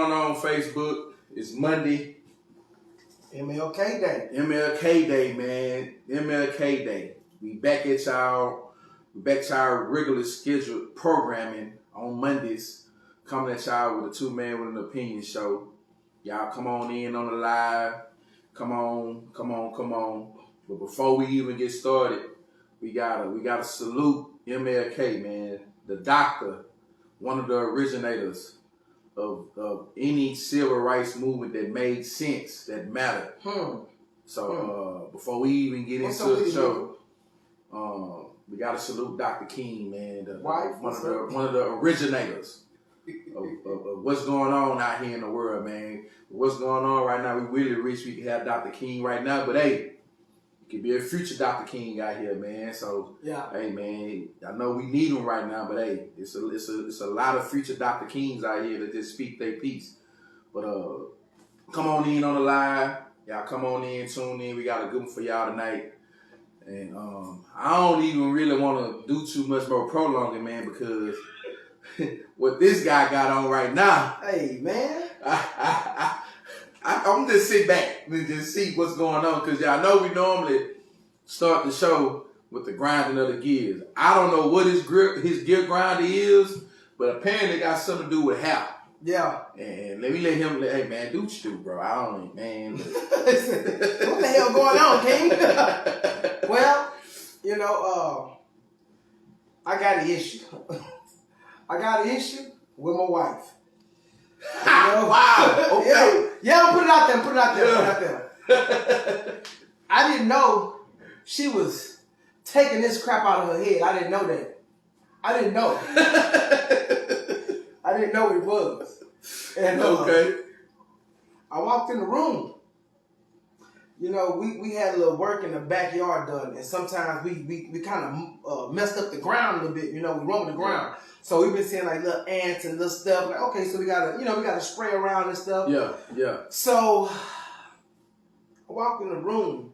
going on Facebook? It's Monday. MLK Day. MLK Day, man. MLK Day. We back at y'all. We back to our regular scheduled programming on Mondays. Coming at y'all with a two-man with an opinion show. Y'all come on in on the live. Come on. But before we even get started, we gotta salute MLK, man. The doctor, one of the originators of any civil rights movement that made sense, that mattered. So before we even get into the show, we gotta salute Dr. King, man. One of the originators of what's going on out here in the world, man. What's going on right now? We really wish we could have Dr. King right now, but hey, it could be a future Dr. King out here, man. So yeah, hey, man, I know we need him right now, but hey, it's a lot of future Dr. Kings out here that just speak their piece. But come on in on the live, y'all. Come on in, tune in. We got a good one for y'all tonight. And I don't even really want to do too much more prolonging, man, because what this guy got on right now. Hey, man. I'm just sit back and just see what's going on, because y'all know we normally start the show with the grinding of the gears. I don't know what his gear grinder is, but apparently it got something to do with hair. Yeah. And let him, hey man, do what you do, bro. I don't, man. What the hell going on, King? Well, you know, I got an issue. I got an issue with my wife. You know? Wow. Okay. Yeah, put it out there. I didn't know she was taking this crap out of her head. I didn't know that. I didn't know. I didn't know what it was. And okay. I walked in the room. You know, we had a little work in the backyard done, and sometimes we kind of messed up the ground a little bit. You know, we roamed the ground. Yeah. So we've been seeing like little ants and little stuff. Like, okay, so we gotta spray around and stuff. Yeah. So I walked in the room.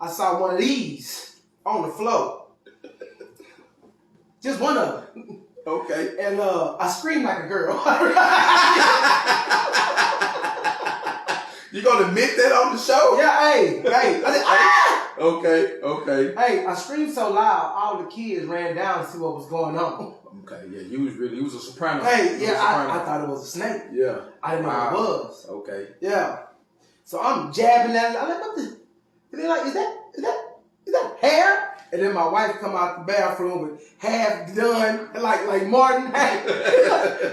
I saw one of these on the floor. Just one of them. Okay. And I screamed like a girl. You gonna admit that on the show? Yeah, hey. I said, ah! Okay. Hey, I screamed so loud, all the kids ran down to see what was going on. Okay, yeah, he was a soprano. Hey, yeah, I thought it was a snake. Yeah. I didn't know what it was. Okay. Yeah. So I'm jabbing at it. I'm like, what the? And they're like, is that hair? And then my wife come out the bathroom with half done, like Martin,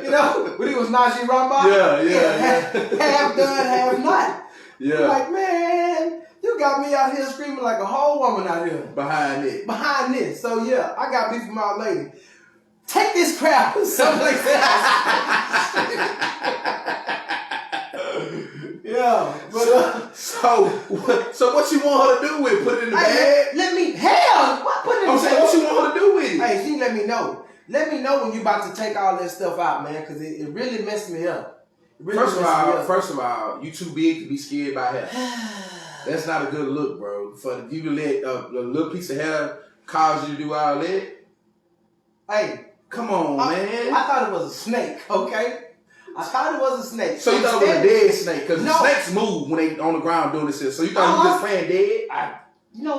you know, when he was Najee Rumbaugh. Yeah. Half done, half not. Yeah. I'm like, man, you got me out here screaming like a whole woman out here. Behind this. So yeah, I got beef with my lady. Take this crap someplace else. Yeah, but so what you want her to do with it? Put it in the bag? What you want her to do with it? Hey, she let me know. Let me know when you about to take all that stuff out, man, because it really messed me up. First of all, you too big to be scared by hair. That's not a good look, bro. For you to let a little piece of hair cause you to do all that. Hey, come on, man. I thought it was a snake, okay? I thought it was a snake. So you thought it was a dead snake? Because snakes move when they on the ground doing this. So you thought you was just playing dead?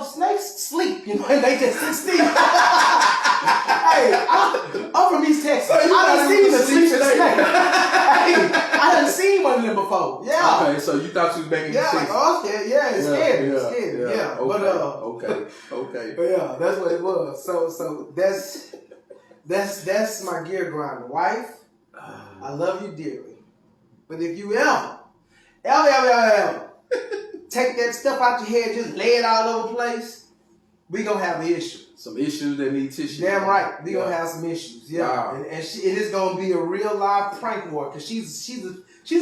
Snakes sleep, and they just sit still. Hey, I'm from East Texas. So I done seen a sleeping snake. Hey, I done seen one of them before. Yeah. Okay, so you thought you was making sense. Like, oh, scared. Yeah, it's scary. Yeah. Okay. Okay. But yeah, that's what it was. So that's my gear grinder. Wife, I love you dearly. But if you ever take that stuff out your head, just lay it all over the place, we gonna have an issue. Some issues that need tissue. Damn right, we gonna have some issues. Yeah, wow. And it is gonna be a real live prank war because she's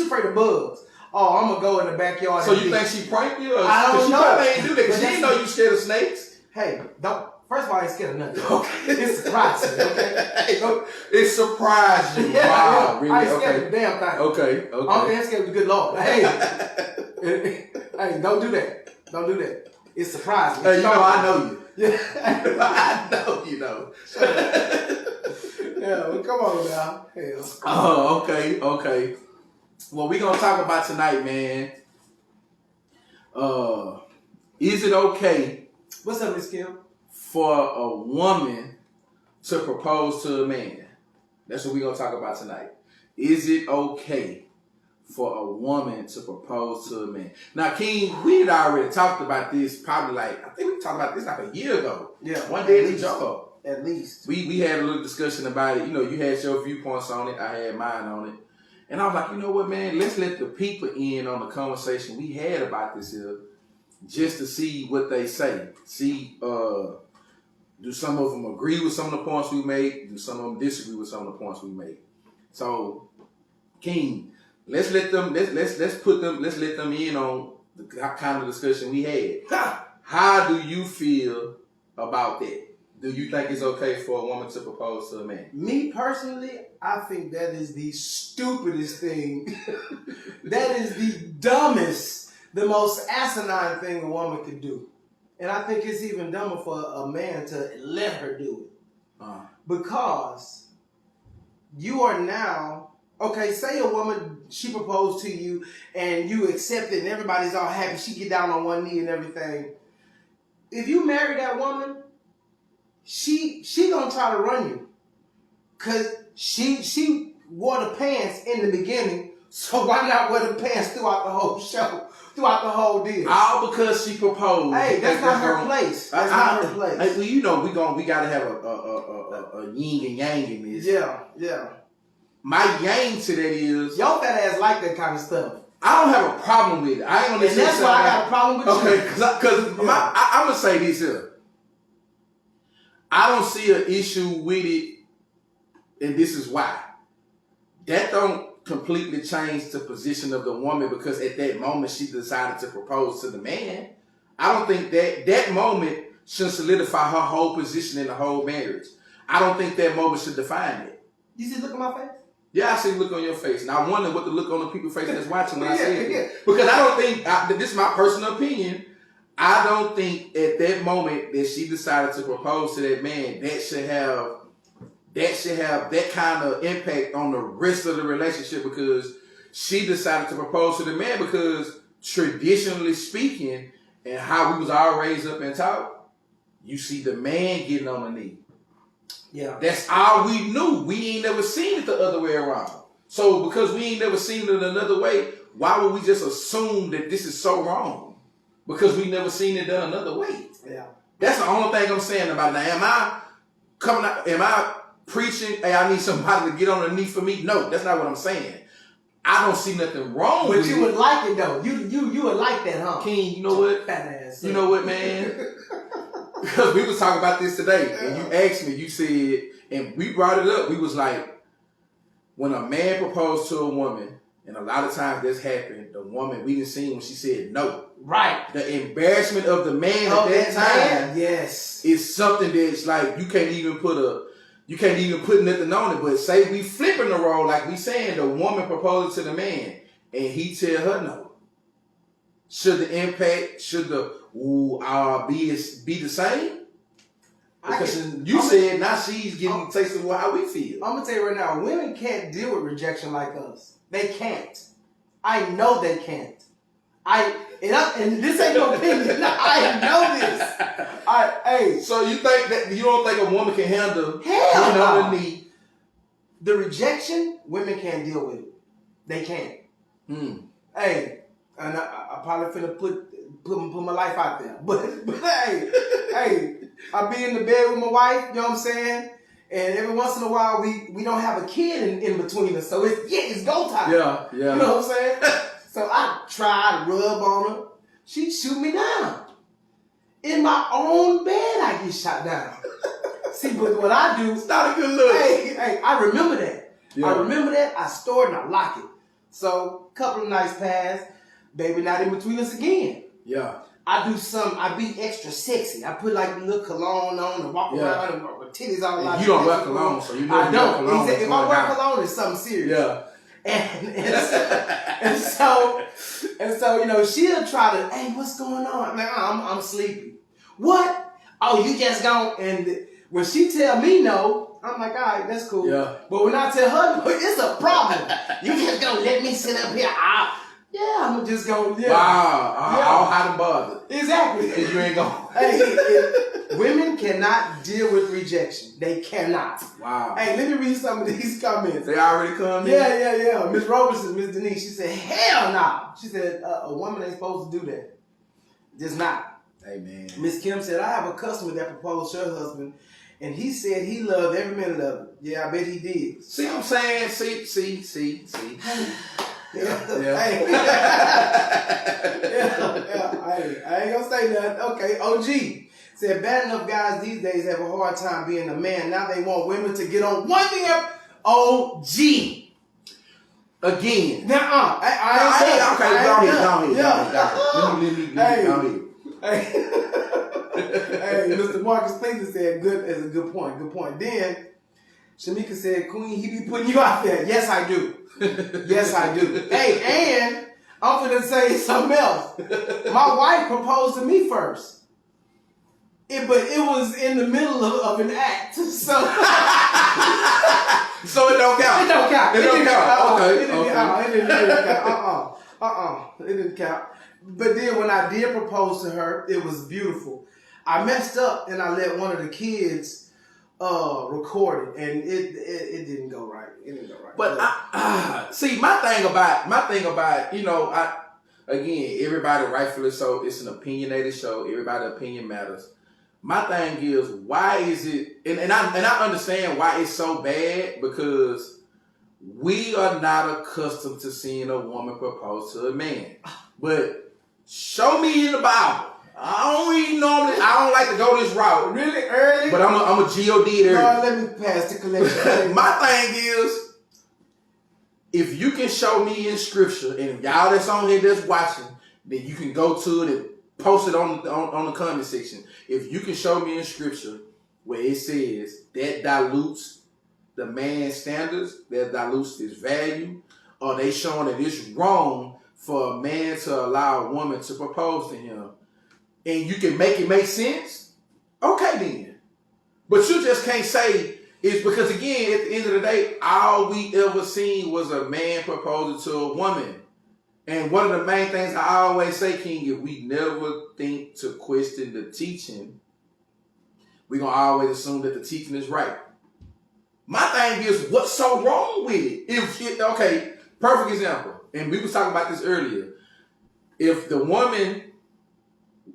afraid of bugs. Oh, I'm gonna go in the backyard. So you think she pranked you? I don't know. She probably ain't do that because she didn't know you scared of snakes. Hey, don't. First of all, I ain't scared of nothing. Okay, it's surprising. Okay, it's surprising. Yeah, wow, really? I ain't scared of the damn thing. Okay. I'm scared of the good Lord. Hey, don't do that. It's surprising. Hey, I know you. Yeah. I know you know. Yeah, well, come on now. Hell. Oh, okay. What we gonna talk about tonight, man? Is it okay What's up, Miss Kim? for a woman to propose to a man? That's what we gonna talk about tonight. Is it okay for a woman to propose to a man? Now, King, we had already talked about this probably I think we talked about this like a year ago. Yeah. One day at the job. At least. We had a little discussion about it. You know, you had your viewpoints on it. I had mine on it. And I was like, you know what, man? Let's let the people in on the conversation we had about this here just to see what they say. See, do some of them agree with some of the points we made? Do some of them disagree with some of the points we made? So, King, let's let them in on the kind of discussion we had. How do you feel about that? Do you think it's okay for a woman to propose to a man? Me personally, I think that is the stupidest thing. That is the dumbest, the most asinine thing a woman could do. And I think it's even dumber for a man to let her do it. Because you are now, okay, say a woman, she proposed to you and you accept it and everybody's all happy. She get down on one knee and everything. If you marry that woman, she gonna try to run you. Cause she wore the pants in the beginning, so why not wear the pants throughout the whole show, throughout the whole deal? All because she proposed. Hey, that's not her place. That's not her place. Well, you know, we gotta have a yin and yang in this. Yeah. My yang to that is your fat ass like that kind of stuff. I don't have a problem with it. I ain't gonna. And that's why I got a problem with you. Okay, because I'm gonna say this here. I don't see an issue with it, and this is why. That don't completely change the position of the woman because at that moment she decided to propose to the man. I don't think that moment should solidify her whole position in the whole marriage. I don't think that moment should define it. You see the look on my face? Yeah, I see the look on your face. And I wonder what the look on the people's face that's watching when I say it. Because I don't think, this is my personal opinion, I don't think at that moment that she decided to propose to that man, that should have that kind of impact on the rest of the relationship because she decided to propose to the man because traditionally speaking and how we was all raised up and taught, you see the man getting on the knee. Yeah. That's all we knew. We ain't never seen it the other way around. So because we ain't never seen it another way, why would we just assume that this is so wrong? Because we never seen it done another way. Yeah. That's the only thing I'm saying about it. Now, am I preaching, hey, I need somebody to get on the knee for me? No, that's not what I'm saying. I don't see nothing wrong with it. But you would like it though. You would like that, huh? King, you know what? Fat ass. You know what, man? Because we was talking about this today, and you asked me, you said, and we brought it up, we was like, when a man proposed to a woman, and a lot of times this happened, the woman, we didn't see when she said no. Right. The embarrassment of the man at that time yes, is something that's like, you can't even put nothing on it, but say we flipping the role, like we saying, the woman proposed to the man, and he tell her no. Should the impact, be the same? Because you said now she's getting a taste of how we feel. I'm gonna tell you right now, women can't deal with rejection like us. They can't. I know they can't. And this ain't no opinion. I know this. So you don't think a woman can handle hell no. On the knee? The rejection, women can't deal with it. They can't. Hey, and I probably finna put my life out there. But hey, I be in the bed with my wife, you know what I'm saying? And every once in a while we don't have a kid in between us. So it's go time. Yeah. You know what I'm saying? So I try to rub on her. She shoot me down. In my own bed I get shot down. See, but what I do, it's not a good look. Hey, I remember that. Yeah. I remember that. I store it and I lock it. So a couple of nights pass, baby not in between us again. Yeah. I be extra sexy. I put like a little cologne on and walk around and my titties all out. You don't wear cologne, so you know I don't. Cologne If I wear cologne, it's something serious. Yeah. And so, you know, she'll try to, hey, what's going on? Man, I'm sleepy. What? Oh, you just gone. And when she tell me no, I'm like, all right, that's cool. Yeah. But when I tell her, it's a problem. You just gonna let me sit up here? I'm just gonna. Yeah. Wow. All hot and bothered. Exactly. And you ain't going. Hey, women cannot deal with rejection. They cannot. Wow. Hey, let me read some of these comments. They already come in? Yeah. Miss Robertson, Miss Denise, she said, hell no. She said, a woman ain't supposed to do that. Just not. Hey, man. Miss Kim said, I have a customer that proposed to her husband, and he said he loved every minute of it. Yeah, I bet he did. See what I'm saying? See. Yeah. Yeah. I ain't gonna say nothing. Okay, OG said bad enough guys these days have a hard time being a man. Now they want women to get on one thing up. OG. Again. Now, Okay, go ahead. Hey, Mr. Marcus Cleveland said that's a good point. Then Shamika said, Queen, he be putting you out there. Yes, I do. Hey, and I'm gonna say something else. My wife proposed to me first. But it was in the middle of an act. So So it don't count. It don't count. Okay. It didn't count. But then when I did propose to her, it was beautiful. I messed up and I let one of the kids record it, and it didn't go right. But see, my thing about again, everybody rightfully so. It's an opinionated show. Everybody's opinion matters. My thing is, why is it? And I understand why it's so bad, because we are not accustomed to seeing a woman propose to a man. But show me in the Bible. I don't like to go this route. Really early? But I'm a G.O.D. early. Lord, let me pass the collection. My thing is, if you can show me in scripture, and y'all that's on here that's watching, then you can go to it and post it on the comment section. If you can show me in scripture where it says that dilutes the man's standards, that dilutes his value, or they showing that it's wrong for a man to allow a woman to propose to him, and you can make it make sense, okay then. But you just can't say it's because, again, at the end of the day, all we ever seen was a man proposing to a woman. And one of the main things I always say, King, if we never think to question the teaching, we're going to always assume that the teaching is right. My thing is, what's so wrong with it? Okay, perfect example. And we was talking about this earlier. If the woman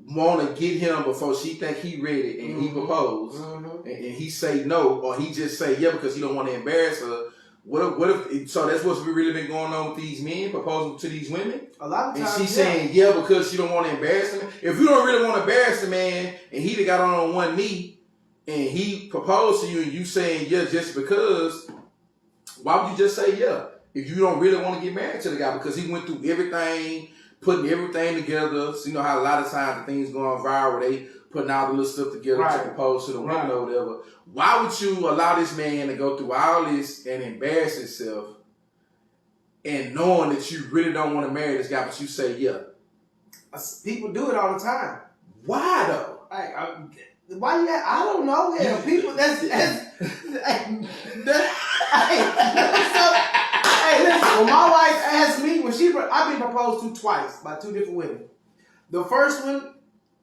want to get him before she think he ready and he propose, and he say no, or he just say yeah because he don't want to embarrass her, what if so that's what's really been going on with these men proposing to these women? A lot of times, and she's saying yeah because she don't want to embarrass him. If you don't really want to embarrass the man and he got on one knee and he proposed to you and you saying yeah just because, why would you just say yeah if you don't really want to get married to the guy? Because he went through everything, putting everything together. So you know how a lot of times the things going viral, they putting all the little stuff together to propose to the women or whatever. Why would you allow this man to go through all this and embarrass himself and knowing that you really don't want to marry this guy, but you say yeah? People do it all the time. Why though? Why you? I don't know. Yeah, people. Hey, listen. When my wife asked me, I've been proposed to twice by two different women. The first one,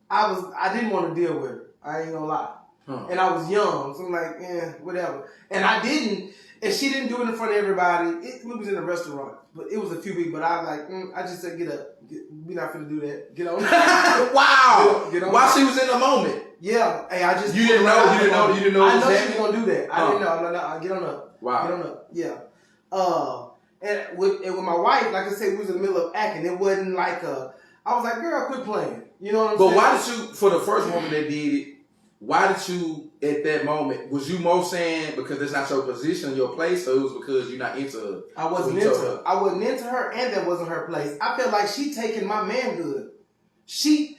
I didn't want to deal with her. I ain't gonna lie. And I was young, so I'm like, whatever. And I didn't, and she didn't do it in front of everybody. We was in a restaurant, but it was a few weeks. But I was like, I just said, get up. We're not gonna do that. Get on. Wow. Get on. While she was in the moment. Yeah. Hey, I just. You didn't know. I know she was gonna do that. I didn't know. No. Get on up. Wow. Get on up. Yeah. And with my wife, like I said, we was in the middle of acting. It wasn't like I was like, girl, quit playing. You know what I'm saying? But why did you, for the first woman that did it, why did you, at that moment, was you more saying because it's not your position, your place, or it was because you're not into her? I wasn't into her. I wasn't into her, and that wasn't her place. I felt like she taking my manhood. She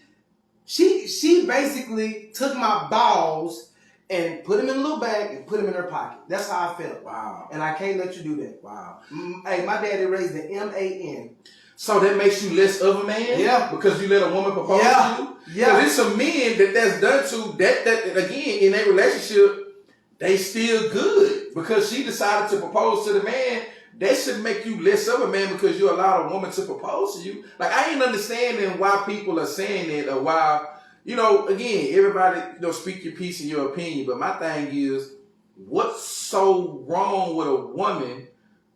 basically took my balls and put them in a little bag and put them in her pocket. That's how I felt. Wow. And I can't let you do that. Wow. Hey, my daddy raised the M-A-N. So that makes you less of a man? Yeah. Because you let a woman propose to you? Yeah. Because there's some men that's done to, that again, in a relationship, they still good because she decided to propose to the man. That should make you less of a man because you allowed a woman to propose to you. Like, I ain't understanding why people are saying that or why, again, everybody, speak your piece and your opinion. But my thing is, what's so wrong with a woman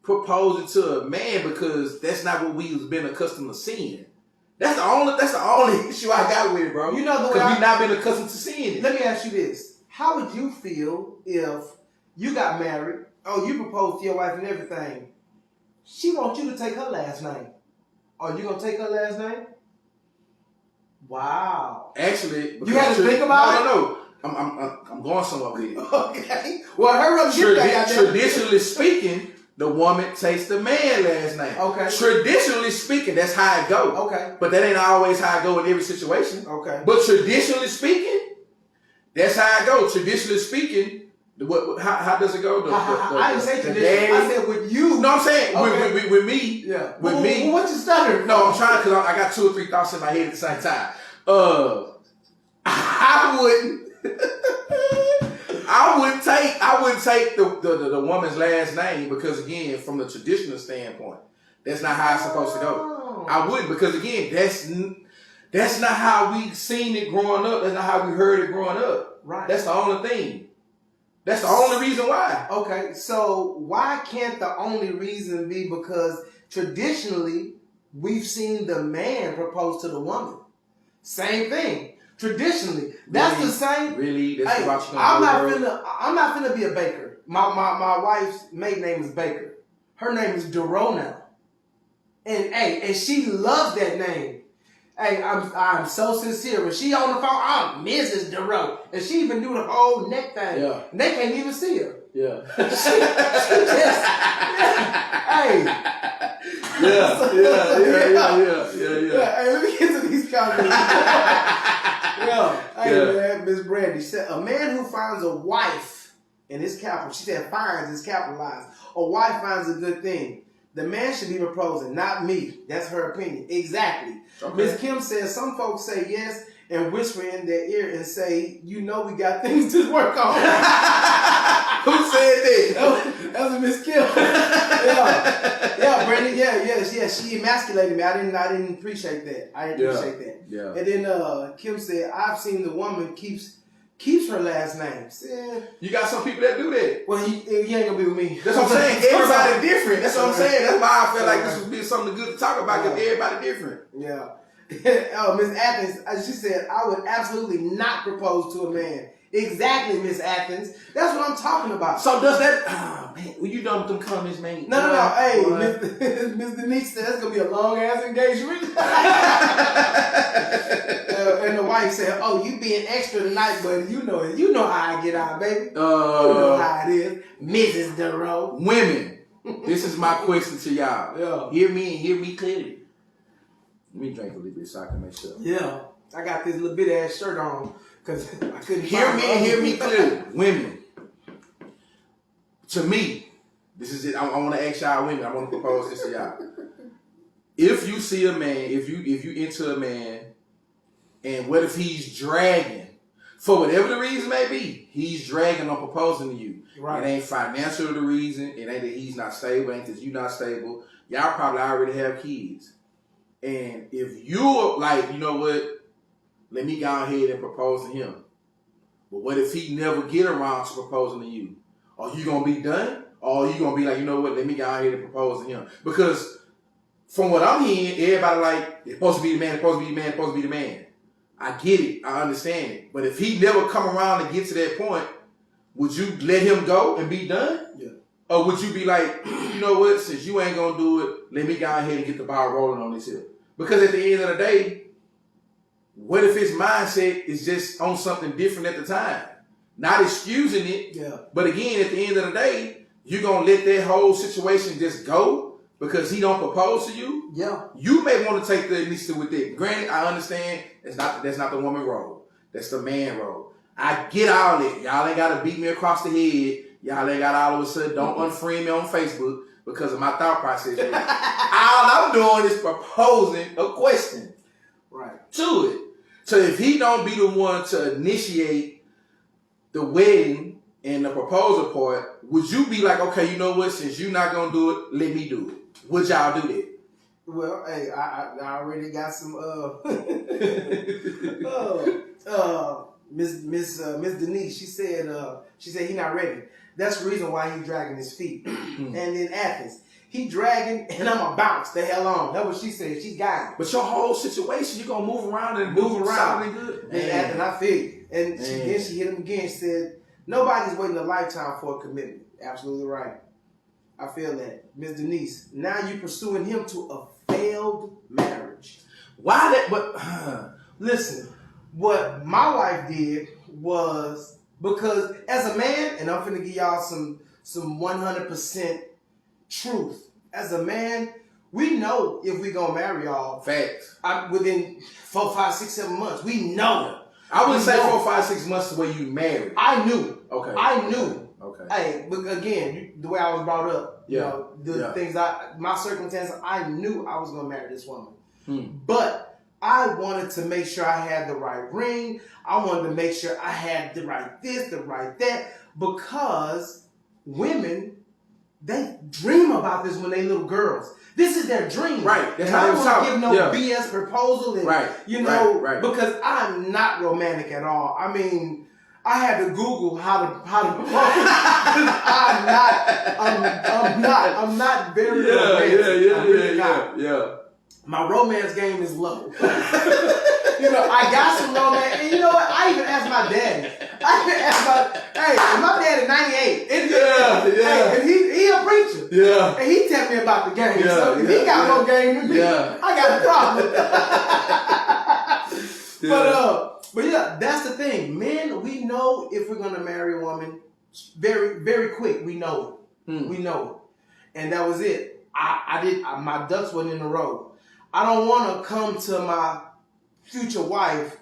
proposing to a man because that's not what we've been accustomed to seeing. That's the only issue I got with it, bro. You know the way because we've not been accustomed to seeing it. Let me ask you this: how would you feel if you got married? Oh, you proposed to your wife and everything. She wants you to take her last name. Are you gonna take her last name? Wow. Actually, you had to think about it. No. I'm going somewhere with it. Okay. Well, hurry up. Traditionally speaking, the woman takes the man last name. Okay. Traditionally speaking, that's how it goes. Okay. But that ain't always how it go in every situation. Okay. But traditionally speaking, that's how it goes. Traditionally speaking, how does it go? I didn't say traditionally. I said with you. No, I'm saying okay. with me. Yeah. With me. What you stuttering? No, I'm trying because I got 2 or 3 thoughts in my head at the same time. I wouldn't take the woman's last name because, again, from the traditional standpoint, that's not how it's supposed to go. I wouldn't because, again, that's not how we seen it growing up. That's not how we heard it growing up. Right. That's the only thing. That's the only reason why. Okay, so why can't the only reason be because traditionally we've seen the man propose to the woman? Same thing. Traditionally, that's really, the same. Really, that's what you I'm not finna be a baker. My wife's maiden name is Baker. Her name is Duro now, and she loves that name. Hey, I'm so sincere. When she on the phone, I'm Mrs. Duro, and she even do the whole neck thing. Yeah, and they can't even see her. Yeah, she just hey. Yeah. Hey, let me get to these comments. Man, Miss Brandy said, a man who finds a wife, and it's capital, she said finds is capitalized. A wife finds a good thing. The man should be proposing, not me. That's her opinion. Exactly. Okay. Ms. Kim says, some folks say yes and whisper in their ear and say, we got things to work on. Who said that? That was Miss Kim. Yeah, Brandy. Yes. She emasculated me. I didn't appreciate that. I didn't appreciate that. Yeah. And then Kim said, I've seen the woman keeps her last name. You got some people that do that. Well, you ain't gonna be with me. That's what I'm saying. Everybody different. That's what I'm saying. That's why I feel like this would be something good to talk about because everybody different. Yeah. Miss Athens, she said, I would absolutely not propose to a man. Exactly, Miss Athens. That's what I'm talking about. So does that? Oh, man, when you done with them comments, man? No. Hey, Miss Denise said that's gonna be a long ass engagement. And the wife said, "Oh, you being extra tonight, buddy. You know it. You know how I get out, baby. You know how it is, Mrs. Duro." Women, this is my question to y'all. Yeah. Hear me and hear me clearly. Let me drink a little bit so I can make sure. Yeah, I got this little bit ass shirt on. Because I couldn't hear me clearly. Women, to me, this is it. I want to ask y'all women. I want to propose this to y'all. If you see a man, if you into a man, and what if he's dragging, for whatever the reason may be, he's dragging on proposing to you. Right. It ain't financial the reason. It ain't that he's not stable. It ain't that you not stable. Y'all probably already have kids. And if you're like, you know what? Let me go ahead and propose to him. But what if he never get around to proposing to you? Are you going to be done? Or are you going to be like, you know what, let me go ahead and propose to him? Because from what I'm hearing, everybody like, it's supposed to be the man, it's supposed to be the man, it's supposed to be the man. I get it. I understand it. But if he never come around and get to that point, would you let him go and be done? Yeah. Or would you be like, you know what, since you ain't going to do it, let me go ahead and get the ball rolling on this here? Because at the end of the day, what if his mindset is just on something different at the time? Not excusing it, but again, at the end of the day, you're going to let that whole situation just go because he don't propose to you? Yeah. You may want to take the initiative with it. Granted, I understand that's not the woman role. That's the man role. I get all it. Y'all ain't got to beat me across the head. Y'all ain't got all of a sudden, don't unfriend me on Facebook because of my thought process. All I'm doing is proposing a question to it. So if he don't be the one to initiate the wedding in the proposal part, would you be like, okay, you know what? Since you're not gonna do it, let me do it. Would y'all do that? Well, hey, I already got some Miss Denise. She said he not ready. That's the reason why he dragging his feet. And in Athens, he dragging, and I'ma bounce the hell on. That's what she said. She got it. But your whole situation, you gonna move around and move around and good. And Athens, I feel you. And she hit him again. She said, nobody's waiting a lifetime for a commitment. Absolutely right. I feel that. Miss Denise, now you pursuing him to a failed marriage. Why that? But listen, what my wife did was, because as a man, and I'm finna give y'all some 100% truth. As a man, we know if we gonna marry y'all. Facts. Within 4, 5, 6, 7 months, we know. I wouldn't say 4, 5, 6 months the way you married. I knew. Okay. I knew. Okay. Hey, but again, the way I was brought up, you know, the things my circumstances, I knew I was gonna marry this woman. But I wanted to make sure I had the right ring. I wanted to make sure I had the right this, the right that, because women, they dream about this when they little girls. This is their dream. Right. That's how I don't want to give no BS proposal. And, you know, because I'm not romantic at all. I mean, I had to Google how to propose. I'm not very romantic. Yeah. My romance game is low. You know, I got some romance, and you know what? I even asked my daddy. My dad is 98. And he a preacher. Yeah. And he tell me about the game. So if he got more game than me, I got a problem. But yeah, that's the thing. Men, we know if we're gonna marry a woman very, very quick. We know it. We know it. And that was it. My ducks wasn't in a row. I don't want to come to my future wife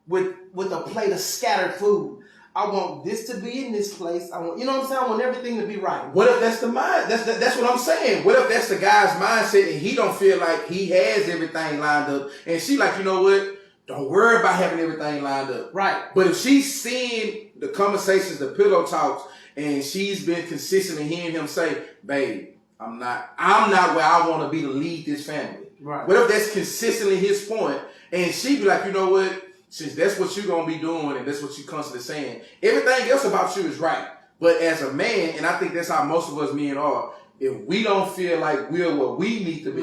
with a plate of scattered food. I want this to be in this place. I want, you know what I'm saying? I want everything to be right. What if that's the mind? That's what I'm saying. What if that's the guy's mindset and he don't feel like he has everything lined up, and she like, you know what? Don't worry about having everything lined up. Right. But if she's seeing the conversations, the pillow talks, and she's been consistently hearing him say, babe, I'm not where I want to be to lead this family. Right. What if that's consistently his point, and she be like, you know what? Since that's what you're going to be doing and that's what you constantly saying, everything else about you is right. But as a man, and I think that's how most of us men are, if we don't feel like we're what we need to be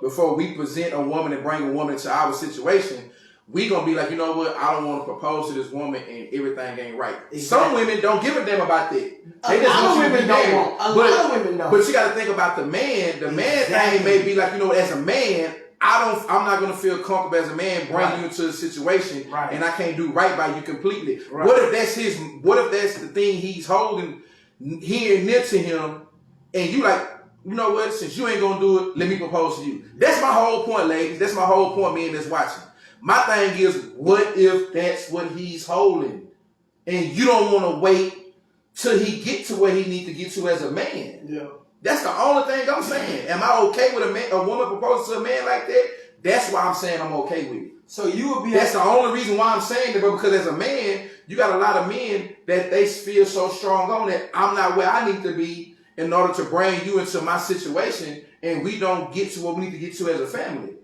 before we present a woman and bring a woman into our situation, we going to be like, you know what? I don't want to propose to this woman and everything ain't right. Exactly. Some women don't give a damn about that. They just want you to be married. A lot of women don't. But you got to think about the man. The man thing may be like, you know, as a man, I'm not going to feel comfortable as a man bringing you into a situation and I can't do right by you completely. Right. What if that's the thing he's holding here near to him and you like, you know what? Since you ain't going to do it, let me propose to you. That's my whole point, ladies. That's my whole point, men that's watching. My thing is, what if that's what he's holding? And you don't want to wait till he get to where he needs to get to as a man. Yeah. That's the only thing I'm saying. Am I okay with a woman proposing to a man like that? That's why I'm saying I'm okay with it. So you would be... That's the only reason why I'm saying that, because as a man, you got a lot of men that they feel so strong on that I'm not where I need to be in order to bring you into my situation, and we don't get to what we need to get to as a family.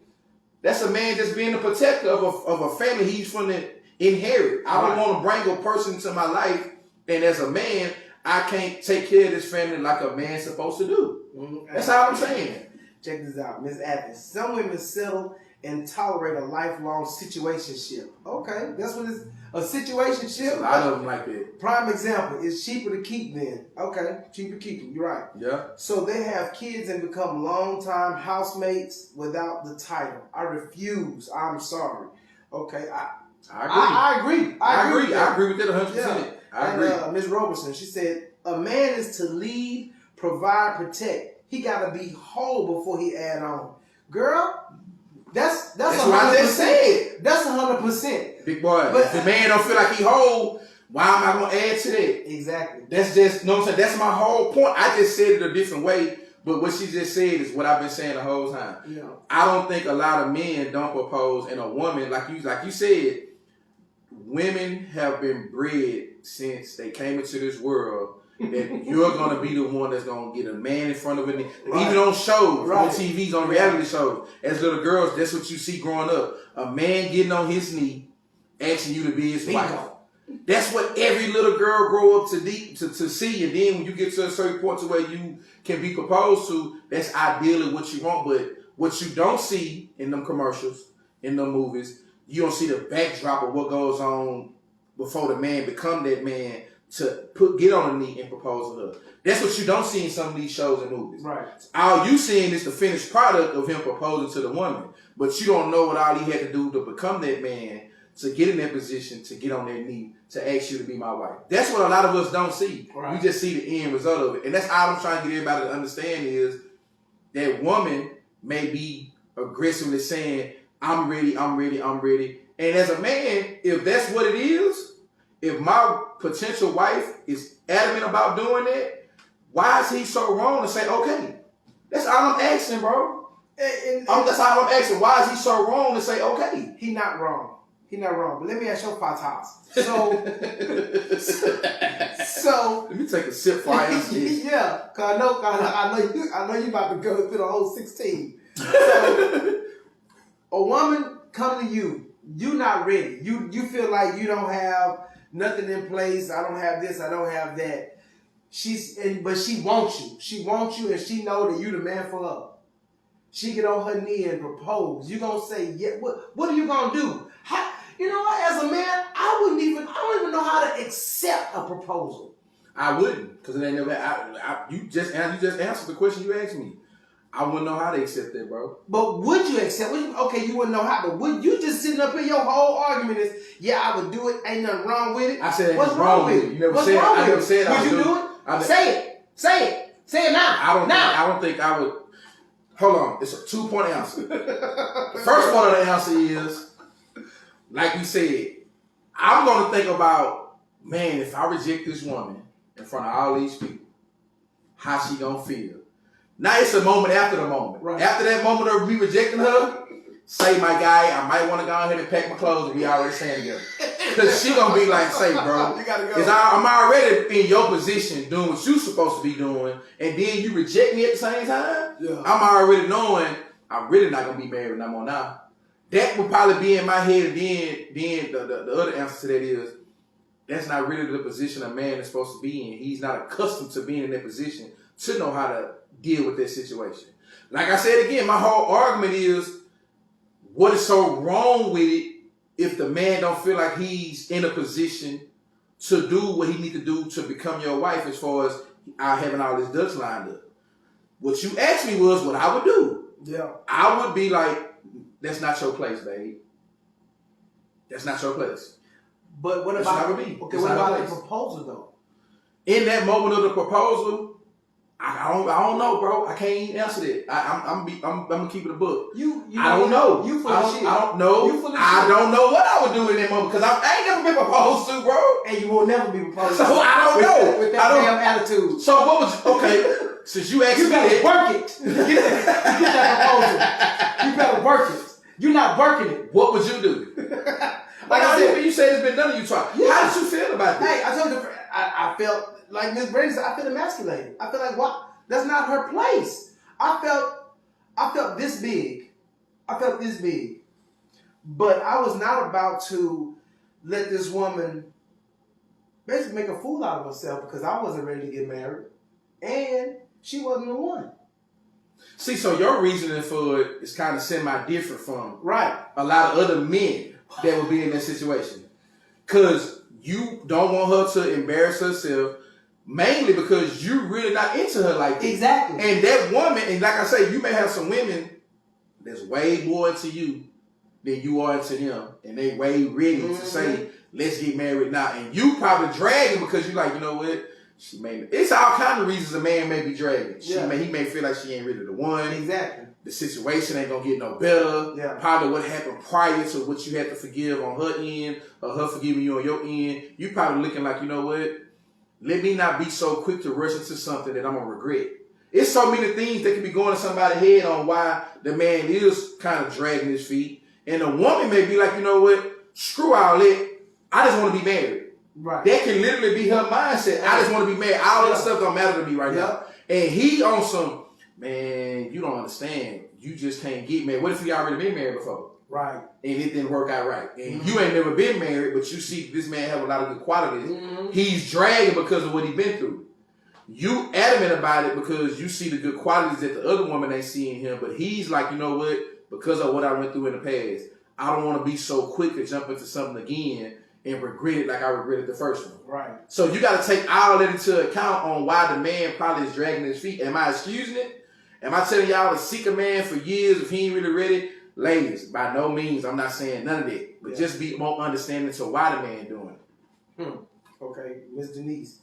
That's a man just being a protector of a family he's going to inherit. I don't want to bring a person into my life, and as a man, I can't take care of this family like a man's supposed to do. That's how I'm saying. Check this out, Miss Athens. Some women settle and tolerate a lifelong situationship. Okay, that's what it's a situationship. A lot of them like that. Prime example, it's cheaper to keep then. Okay, cheaper to keep them. You're right. Yeah. So they have kids and become longtime housemates without the title. I refuse. I'm sorry. Okay, I agree. I agree with that 100%. Yeah. I agree. Ms. Robertson, she said, a man is to lead, provide, protect. He got to be whole before he add on. Girl, that's what I just said. That's 100%. Big boy. But if the man don't feel like he whole, why am I going to add to that? Exactly. That's just, you know what I'm saying? That's my whole point. I just said it a different way, but what she just said is what I've been saying the whole time. Yeah. I don't think a lot of men don't propose, and a woman, like you said, women have been bred since they came into this world that you're gonna be the one that's gonna get a man in front of it. Right. Even on shows, on TVs, on reality shows, as little girls, that's what you see growing up. A man getting on his knee, asking you to be his wife. That's what every little girl grow up to see. And then when you get to a certain point to where you can be proposed to, that's ideally what you want. But what you don't see in them commercials, in them movies, you don't see the backdrop of what goes on before the man become that man to get on a knee and propose to her. That's what you don't see in some of these shows and movies. Right. All you seeing is the finished product of him proposing to the woman, but you don't know what all he had to do to become that man, to get in that position, to get on that knee, to ask you to be my wife. That's what a lot of us don't see. Right. We just see the end result of it. And that's all I'm trying to get everybody to understand is that woman may be aggressively saying, I'm ready, I'm ready, I'm ready. And as a man, if that's what it is, if my potential wife is adamant about doing that, why is he so wrong to say, okay? That's all I'm asking, bro. That's all I'm asking. Why is he so wrong to say, okay? He not wrong. He not wrong. But let me ask your 5 times. So let me take a sip for I answer this. Yeah, cause I know you about to go through the whole 16. So a woman come to you, you not ready. You feel like you don't have nothing in place. I don't have this. I don't have that. But she wants you. She wants you, and she know that you the man for her. She get on her knee and propose. You gonna say, yeah? What are you gonna do? You know what? As a man, I don't even know how to accept a proposal. I wouldn't, because it ain't never. You just answered the question you asked me. I wouldn't know how to accept that, bro. But would you accept? Okay, you wouldn't know how, but would you just sitting up here? Your whole argument is, yeah, I would do it. Ain't nothing wrong with it. I said, what's wrong with it? You never said. I never said. Would you do it? Say it. Say it. Say it now. I don't think I would. Hold on. It's a 2-point answer. The first part of the answer is, like we said, I'm gonna think about, man, if I reject this woman in front of all these people, how she gonna feel? Now it's a moment after the moment. Right. After that moment of me rejecting her, say, my guy, I might want to go ahead and pack my clothes and we already staying together. Because she going to be like, say, bro, you gotta go. Because I'm already in your position doing what you supposed to be doing, and then you reject me at the same time? Yeah. I'm already knowing I'm really not going to be married no more now. That would probably be in my head, and then the other answer to that is, that's not really the position a man is supposed to be in. He's not accustomed to being in that position to know how to deal with that situation. Like I said again, my whole argument is, what is so wrong with it if the man don't feel like he's in a position to do what he need to do to become your wife, as far as having all his ducks lined up? What you asked me was what I would do. Yeah. I would be like, that's not your place, babe. That's not your place. But what about okay? What about the proposal though? In that moment of the proposal, I don't know, bro. I can't even answer that. I'm gonna keep it a book. I don't know. You full of shit. I don't know. You full of shit. I don't know what I would do in that moment, because I ain't never been proposed to, bro. And you will never be proposed to. So I don't know. With that damn attitude. So what was okay? Since you asked me that, you better work it. Get that proposal. You better work it. You're not working it. What would you do? Like I said, you said it's been done to you twice. Yeah. How did you feel about that? Hey, I told you, I felt like Miss Brady said, I feel emasculated. I feel like, what? That's not her place. I felt this big. I felt this big. But I was not about to let this woman basically make a fool out of herself, because I wasn't ready to get married. And she wasn't the one. See, so your reasoning for it is kind of semi-different from right a lot of other men that would be in that situation. Because you don't want her to embarrass herself, mainly because you're really not into her like that. Exactly. And that woman, and like I say, you may have some women that's way more into you than you are into them, and they way ready to say, let's get married now. And you probably dragging because you like, you know what? It's all kind of reasons a man may be dragging. He may feel like she ain't really the one. Exactly. The situation ain't gonna get no better. Yeah. Probably what happened prior to what you had to forgive on her end, or her forgiving you on your end. You probably looking like, you know what? Let me not be so quick to rush into something that I'm gonna regret. It's so many things that can be going to somebody's head on why the man is kind of dragging his feet. And the woman may be like, you know what? Screw all that. I just want to be married. Right. That can literally be her mindset. I just want to be married. All that stuff don't matter to me right now. And he on some, man, you don't understand. You just can't get married. What if you already been married before? Right. And it didn't work out right. And you ain't never been married, but you see this man have a lot of good qualities. He's dragging because of what he been through. You adamant about it because you see the good qualities that the other woman ain't seeing him, but he's like, you know what? Because of what I went through in the past, I don't want to be so quick to jump into something again and regret it like I regretted the first one. Right. So you got to take all that into account on why the man probably is dragging his feet. Am I excusing it? Am I telling y'all to seek a man for years if he ain't really ready? Ladies, by no means, I'm not saying none of that. But just be more understanding to why the man doing it. Okay, Miss Denise.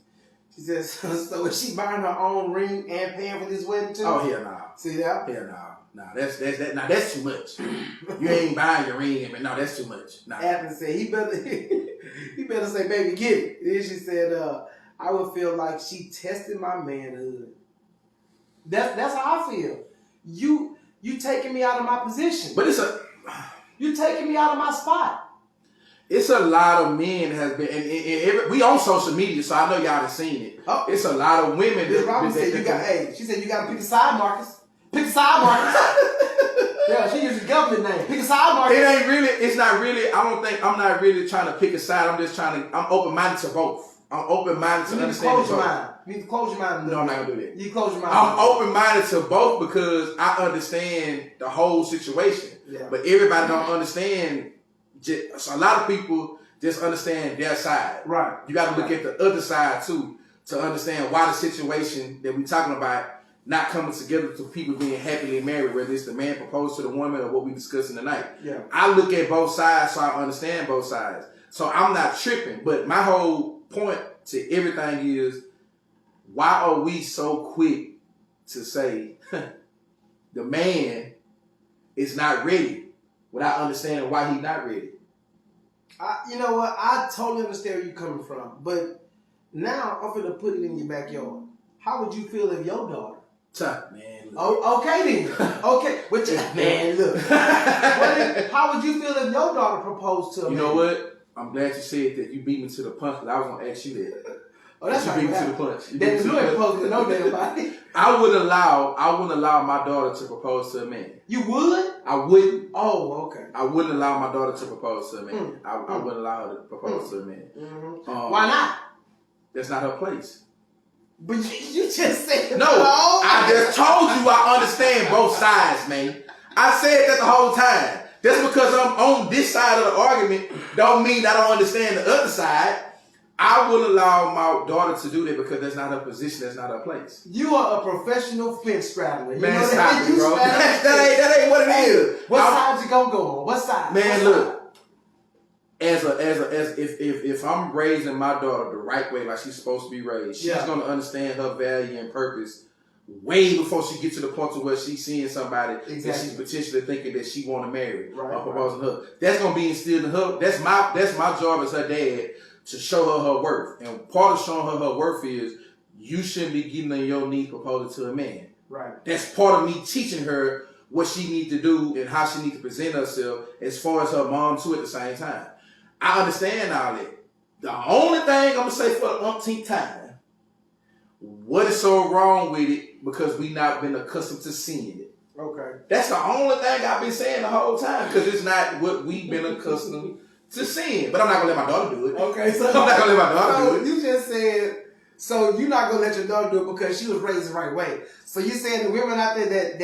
She says, so is she buying her own ring and paying for this wedding too? Oh, hell no. See that? Hell no. Nah, that's too much. You ain't buying your ring, but no, that's too much. Nah. Athens said he better say, baby, get it. Then she said, I would feel like she tested my manhood. That's how I feel. You taking me out of my position. But you taking me out of my spot. It's a lot of men has been, and we on social media, so I know y'all have seen it. Oh. It's a lot of women. Miss Robin said she said you got to pick a side, Marcus. Pick a side, Marcus. Yeah, she used the government name. Pick a side, Marcus. It ain't really. It's not really. I'm not really trying to pick a side. I'm open minded to both. I'm open minded to understand. Close your mind. You need to close your mind. No, I'm not gonna do that. You close your mind. I'm open minded to both because I understand the whole situation. Yeah. But everybody don't understand. So a lot of people just understand their side. Right. You got to look at the other side too to understand why the situation that we're talking about not coming together to people being happily married, whether it's the man proposed to the woman or what we discussing tonight. Yeah. I look at both sides so I understand both sides. So I'm not tripping. But my whole point to everything is, why are we so quick to say the man is not ready without understanding why he's not ready? You know what? I totally understand where you're coming from. But now I'm going to put it in your backyard. How would you feel if your daughter? Man, look. Oh, okay then. Okay. Man, look. How would you feel if your daughter proposed to a man? You know what? I'm glad you said that. You beat me to the punch, because I was going to ask you that. Oh, that's you right. beat me to the punch. You ain't supposed to know that about it. I wouldn't allow my daughter to propose to a man. You would? I wouldn't. Oh, okay. I wouldn't allow my daughter to propose to a man. I wouldn't allow her to propose to a man. Why not? That's not her place. But you just said no. I just told you I understand both sides, man. I said that the whole time. Just because I'm on this side of the argument don't mean I don't understand the other side. I wouldn't allow my daughter to do that because that's not her position. That's not her place. You are a professional fence straddler. Man, stop it, bro. That ain't what it is. What side you gonna go on? What side? Man, look. If I'm raising my daughter the right way, like she's supposed to be raised, she's gonna understand her value and purpose way before she gets to the point to where she's seeing somebody that she's potentially thinking that she want to marry or proposing her. That's gonna be instilled in her. That's my job as her dad to show her her worth. And part of showing her her worth is you shouldn't be getting on your knees proposing to a man. Right. That's part of me teaching her what she needs to do and how she needs to present herself as far as her mom too at the same time. I understand all that. The only thing I'm gonna say for the umpteenth time, what is so wrong with it because we not been accustomed to seeing it. Okay. That's the only thing I've been saying the whole time because it's not what we've been accustomed to seeing. But I'm not gonna let my daughter do it. Okay, so I'm not gonna let my daughter do it. You just said, so you're not gonna let your daughter do it because she was raised the right way. So you saying the women out there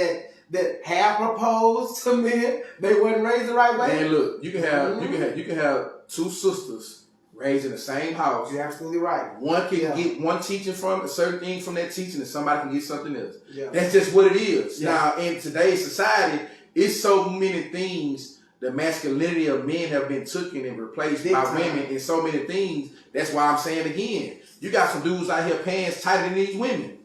that have proposed to men, they weren't raised the right way? Man, look, you can have two sisters raised in the same house. You're absolutely right. One can get one teaching from a certain thing from that teaching, and somebody can get something else. Yeah. That's just what it is. Yeah. Now, in today's society, it's so many things. The masculinity of men have been taken and replaced by women in so many things. That's why I'm saying again, you got some dudes out here pants tighter than these women.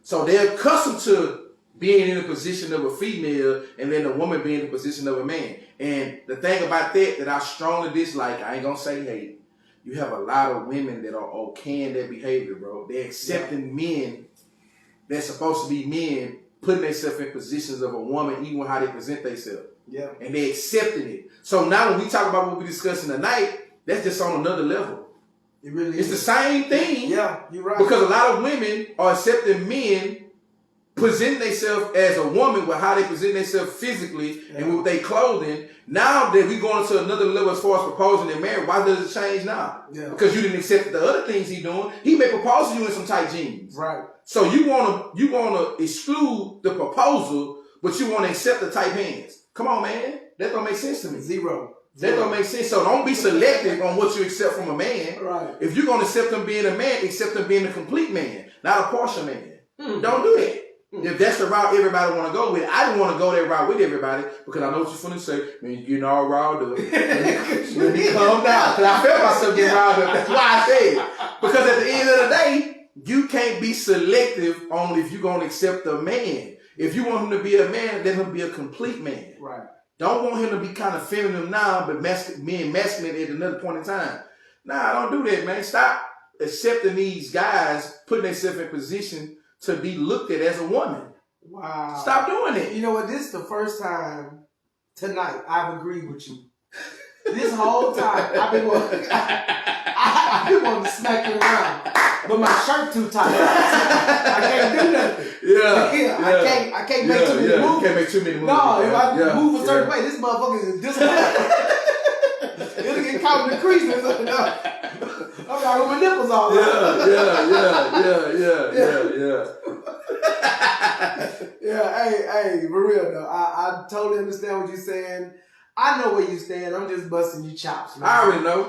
So they're accustomed to being in the position of a female and then the woman being in the position of a man. And the thing about that I strongly dislike, I ain't gonna say hate, you have a lot of women that are okay in their behavior, bro. They're accepting men that's supposed to be men, putting themselves in positions of a woman, even how they present themselves. Yeah. And they accepting it. So now when we talk about what we're discussing tonight, That's just on another level. It really It's is. the same thing. Yeah, you're right. Because a lot of women are accepting men present themselves as a woman with how they present themselves physically and with their clothing. Now that we going to another level as far as proposing and marriage, why does it change now? Yeah. Because you didn't accept the other things he doing. He may propose to you in some tight jeans. Right. So you wanna exclude the proposal, but you wanna accept the tight pants. Come on, man. That don't make sense to me. Zero. That don't make sense. So don't be selective on what you accept from a man. Right. If you're gonna accept him being a man, accept him being a complete man, not a partial man. Don't do that. If that's the route everybody want to go with, I didn't want to go that route with everybody because I know what you're finna say. Man, you're getting all riled up. Let me calm down. Because I felt myself getting riled up. That's why I said it. Because at the end of the day, you can't be selective on if you're going to accept a man. If you want him to be a man, let him be a complete man. Right. Don't want him to be kind of feminine now, but being masculine at another point in time. Nah, don't do that, man. Stop accepting these guys, putting themselves in position to be looked at as a woman. Wow. Stop doing it. You know what? This is the first time tonight I've agreed with you. This whole time I've been wanting to smack you around, but my shirt too tight. I can't do nothing. Yeah. I can't make too many moves. You can't make too many moves. No, if I move a certain way, this motherfucker is disqualified. It'll get caught in the crease or something. I'm like with my nipples all Yeah. Yeah, hey, for real though. I totally understand what you're saying. I know where you stand. I'm just busting you chops, man. I already know.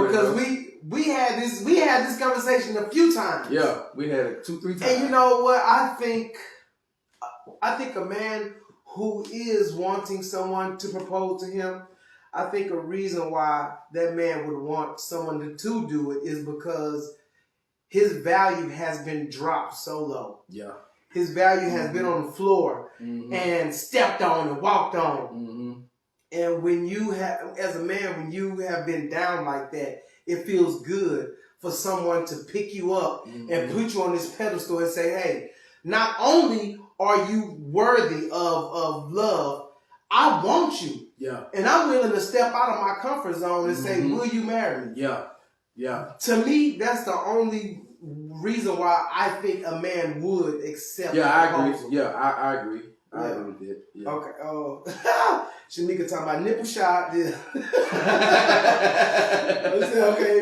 Because we had this conversation a few times. Yeah, we had it 2-3 times. And you know what? I think a man who is wanting someone to propose to him, I think a reason why that man would want someone to do it is because his value has been dropped so low. Yeah. His value has been on the floor and stepped on and walked on. And when you have, as a man, when you have been down like that, it feels good for someone to pick you up and put you on this pedestal and say, hey, not only are you worthy of love, I want you. Yeah. And I'm willing to step out of my comfort zone and say, will you marry me? Yeah. Yeah. To me, that's the only reason why I think a man would accept. Yeah, I agree. Yeah, I agree. I agree with that. Yeah. Okay. Oh, Shanika talking about nipple shot. Yeah. I said, okay,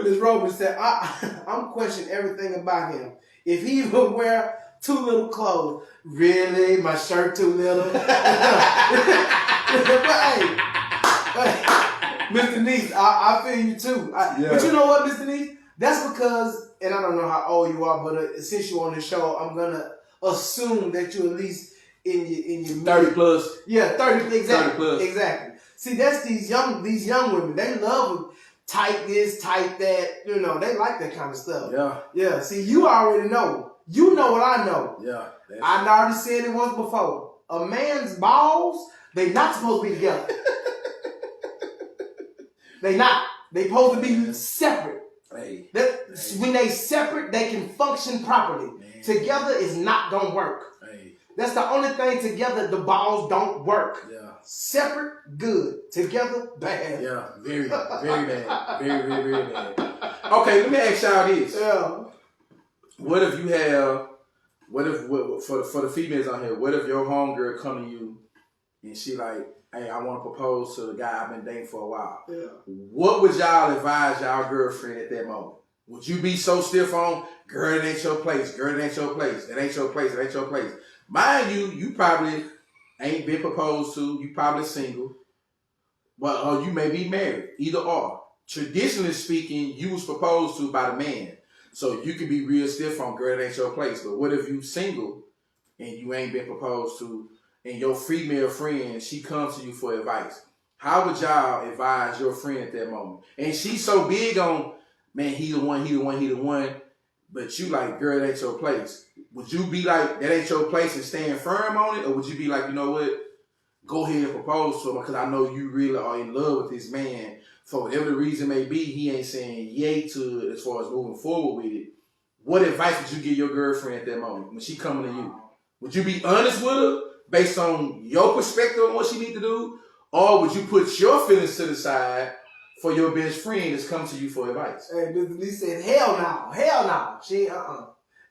Ms. Robin said, I'm questioning everything about him. If he even wear too little clothes, really, my shirt too little. But hey, Miss Denise, I feel you too. But you know what, Miss Denise? That's because, and I don't know how old you are, but since you're on the show, I'm gonna assume that you're at least in your 30 plus. Yeah, 30 exactly. 30 plus. Exactly. See, that's these young women. They love tight this, tight that. You know, they like that kind of stuff. Yeah. Yeah. See, you already know. You know what I know. Yeah. I already said it once before. A man's balls, they not supposed to be together. They not. They supposed to be separate. Hey. When they separate, they can function properly. Man. Together is not gonna work. Hey. That's the only thing together. The balls don't work. Yeah. Separate, good. Together, bad. Yeah. Very bad. Very bad. Okay, let me ask y'all this. Yeah. What if for the females on here, what if your homegirl come to you and she like, hey, I want to propose to the guy I've been dating for a while. Yeah. What would y'all advise y'all girlfriend at that moment? Would you be so stiff on, girl, it ain't your place, girl, it ain't your place, it ain't your place, it ain't your place? Mind you, you probably ain't been proposed to, you probably single, but you may be married, either or. Traditionally speaking, you was proposed to by the man. So you can be real stiff on, girl, it ain't your place. But what if you single and you ain't been proposed to, and your female friend, she comes to you for advice? How would y'all advise your friend at that moment? And she's so big on, man, he the one, but you like, girl, that ain't your place. Would you be like, that ain't your place and stand firm on it? Or would you be like, you know what, go ahead and propose to him because I know you really are in love with this man. For whatever the reason may be, he ain't saying yay to it as far as moving forward with it. What advice would you give your girlfriend at that moment when she coming to you? Would you be honest with her based on your perspective on what she need to do? Or would you put your feelings to the side for your best friend that's come to you for advice. Hey, Mr. Lee said, hell no. She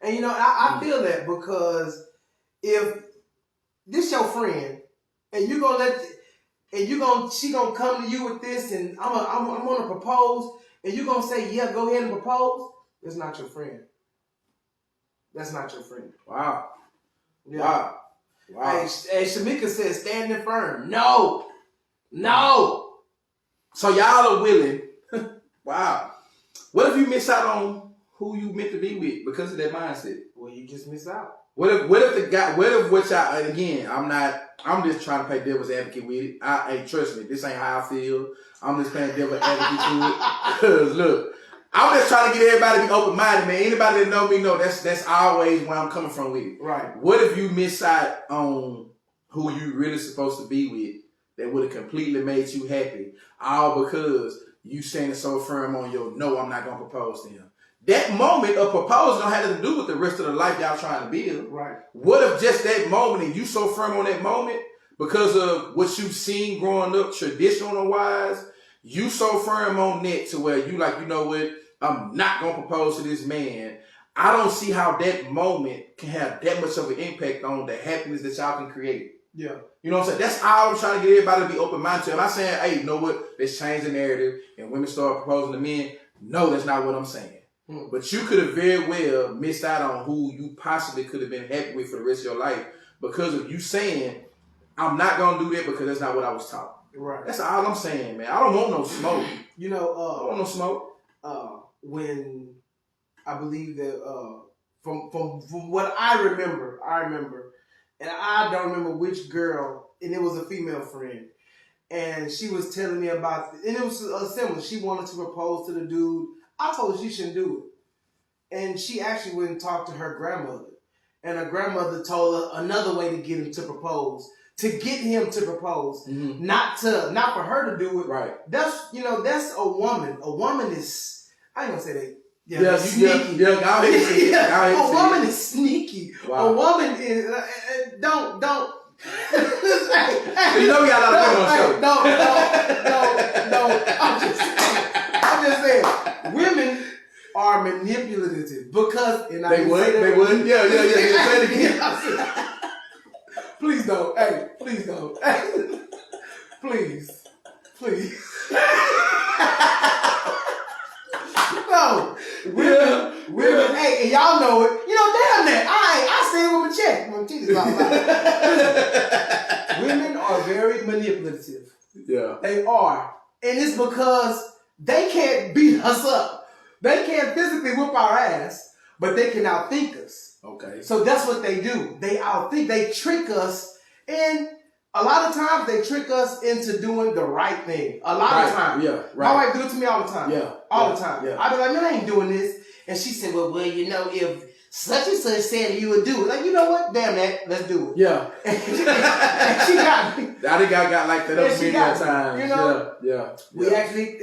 And you know, I feel that because if this your friend and you gonna she gonna come to you with this and I'm gonna propose and you gonna say, yeah, go ahead and propose, it's not your friend. That's not your friend. Wow. Yeah. Wow. Hey, Shamika says, standing firm. No. So y'all are willing. Wow. What if you miss out on who you meant to be with because of that mindset? Well, you just miss out. What if I'm just trying to play devil's advocate with it. Hey, trust me, this ain't how I feel. I'm just playing devil's advocate to it. Cause look, I'm just trying to get everybody to be open-minded, man. Anybody that know me know that's always where I'm coming from with it. Right. What if you miss out on who you really supposed to be with that would have completely made you happy, all because you standing so firm on your no, I'm not gonna propose to him. That moment of proposal don't have nothing to do with the rest of the life y'all trying to build. Right. What if just that moment and you so firm on that moment because of what you've seen growing up, traditional wise, you so firm on that to where you like, you know what, I'm not gonna propose to this man. I don't see how that moment can have that much of an impact on the happiness that y'all can create. Yeah. You know what I'm saying? That's all I'm trying to get everybody to be open-minded to. Am I saying, hey, you know what, let's change the narrative and women start proposing to men? No, that's not what I'm saying. But you could have very well missed out on who you possibly could have been happy with for the rest of your life because of you saying, I'm not going to do that because that's not what I was taught. Right. That's all I'm saying, man. I don't want no smoke. You know, I don't want no smoke. When I believe that from what I remember, and I don't remember which girl, and it was a female friend, and she was telling me about, and it was similar. She wanted to propose to the dude. I told her she shouldn't do it. And she actually went and talked to her grandmother. And her grandmother told her another way to get him to propose. Mm-hmm. Not for her to do it. Right. That's a woman. A woman is, I ain't gonna say that. Yeah, sneaky. A woman is sneaky. Wow. A woman is don't. You know we got a lot of women on the show. I'm just saying, women are manipulative because they would. Yeah. Say it again. Please don't. Hey, please don't. Hey, please. No, women. Hey, and y'all know it. You know, damn that. I say it with my chest. My teeth is out. Women are very manipulative. Yeah, they are, and it's because they can't beat us up. They can't physically whip our ass, but they can outthink us. Okay. So that's what they do. They outthink. They trick us, and a lot of times they trick us into doing the right thing. A lot of times. Yeah, right. My wife do it to me all the time. Yeah. All the time. Yeah. I be like, man, I ain't doing this. And she said, well, you know, if such and such said you would do it. Like, you know what? Damn that. Let's do it. Yeah. And she got me. I think I got like that up many times. You know? Yeah. We actually,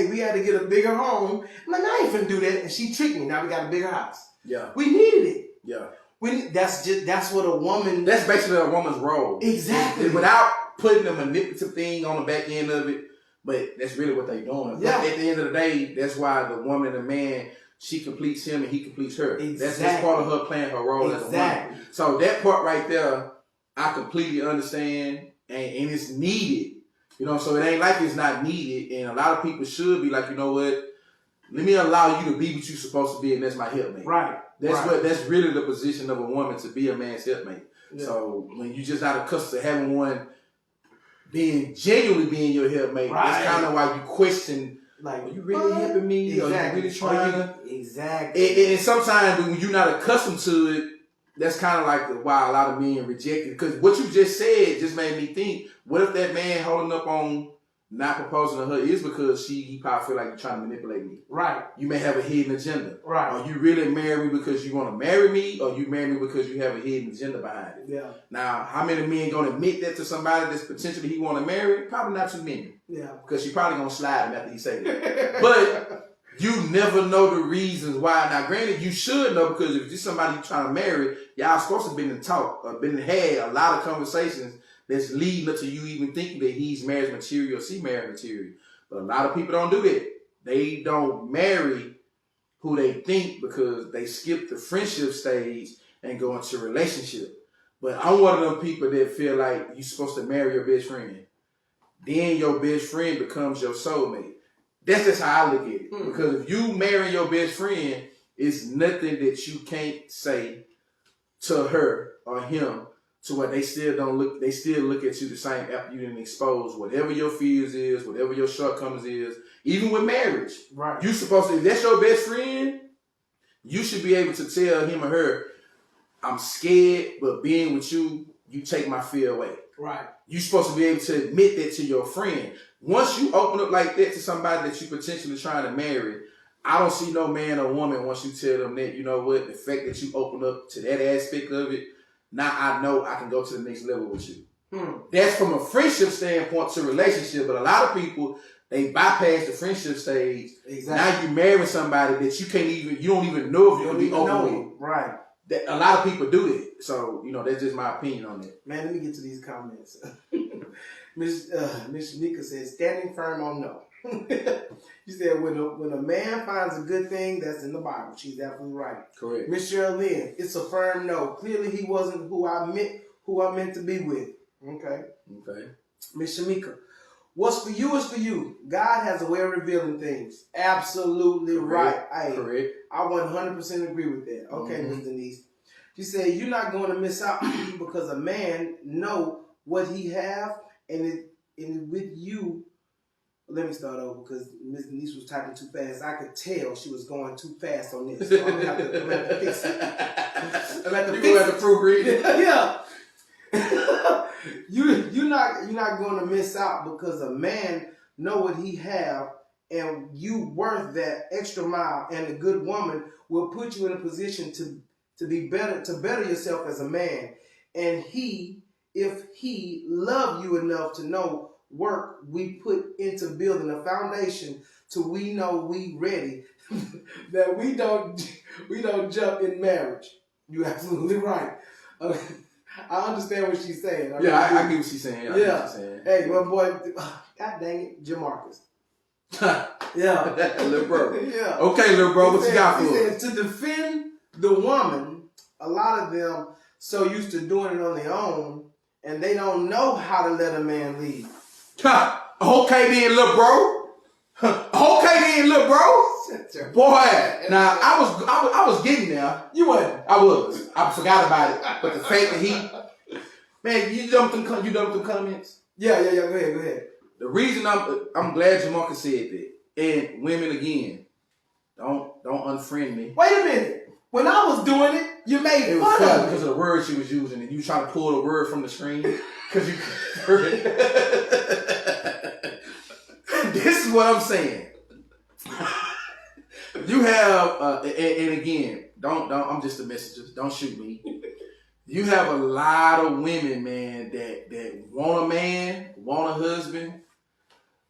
we had to get a bigger home. I'm like, I ain't finna do that. And she tricked me. Now we got a bigger house. Yeah. We needed it. Yeah. That's what a woman. That's basically a woman's role. Exactly. Without putting a manipulative thing on the back end of it, but that's really what they're doing. Yeah. But at the end of the day, that's why the woman and the man, she completes him and he completes her. Exactly. That's part of her playing her role as a woman. So that part right there, I completely understand, and it's needed. You know, so it ain't like it's not needed, and a lot of people should be like, you know what? Let me allow you to be what you're supposed to be, and that's my helpmate. Right. That's really the position of a woman, to be a man's helpmate. Yeah. So when you're just not accustomed to having one genuinely being your helpmate, that's kind of why you question, like, are you really helping me? Exactly. Are you really trying to? Exactly. And sometimes when you're not accustomed to it, that's kind of like why a lot of men reject it. Because what you just said just made me think, what if that man holding up on not proposing to her is because he probably feel like you're trying to manipulate me. Right. You may have a hidden agenda. Right. Are you really marry me because you want to marry me, or you marry me because you have a hidden agenda behind it? Yeah. Now, how many men gonna admit that to somebody that's potentially he want to marry? Probably not too many. Yeah. Because she probably gonna slide him after he say that. But you never know the reasons why. Now, granted, you should know, because if this somebody you trying to marry, y'all supposed to have been in talk, or been had a lot of conversations that's leading up to you even thinking that he's marriage material or she marriage material. But a lot of people don't do that. They don't marry who they think because they skip the friendship stage and go into a relationship. But I'm one of them people that feel like you're supposed to marry your best friend. Then your best friend becomes your soulmate. That's just how I look at it. Because if you marry your best friend, it's nothing that you can't say to her or him to where they still look at you the same after you didn't expose whatever your fears is, whatever your shortcomings is, even with marriage. Right. You supposed to, if that's your best friend, you should be able to tell him or her, I'm scared, but being with you, you take my fear away. Right. You're supposed to be able to admit that to your friend. Once you open up like that to somebody that you potentially trying to marry, I don't see no man or woman once you tell them that, you know what, the fact that you open up to that aspect of it, now I know I can go to the next level with you. That's from a friendship standpoint to relationship, but a lot of people, they bypass the friendship stage. Exactly. Now you marry somebody that you don't even know if you're going to be open with. Right. A lot of people do that. So, that's just my opinion on that. Man, let me get to these comments. Miss Shanika says, standing firm on no. She said, when a man finds a good thing, that's in the Bible. She's absolutely right. Correct. Miss Cheryl Lynn, it's a firm no. Clearly he wasn't who I meant to be with. Okay. Miss Shamika, what's for you is for you. God has a way of revealing things. Absolutely Correct. right. Correct. I 100% agree with that. Okay, Miss Denise. She said, you're not going to miss out because a man know what he have and with you. Let me start over because Miss Denise was typing too fast. I could tell she was going too fast on this. So I'm going to have to fix it. I'm going to have to proofread it. Yeah. You're not going to miss out because a man know what he have and you worth that extra mile, and a good woman will put you in a position to be better, to better yourself as a man. And if he love you enough to know work we put into building a foundation till we know we ready, that we don't jump in marriage. You're absolutely right. I understand what she's saying. I get what she's saying. Hey, my boy, God dang it, Jamarcus. Yeah. Little bro. Yeah. Okay, little bro, what you got for us? To defend the woman, a lot of them so used to doing it on their own, and they don't know how to let a man lead. Okay then, little bro. Okay then, little bro. Boy, now I was getting there. You wasn't. I forgot about it. But the fact that man, you dumped them comments. Yeah. Go ahead. The reason I'm glad Jamarcus said that, and women again, don't unfriend me. Wait a minute. When I was doing it, you made it fun of me because of the word she was using, and you trying to pull the word from the screen because you. This is what I'm saying. You have, and again, don't. I'm just a messenger. Don't shoot me. You have a lot of women, man, that want a man, want a husband,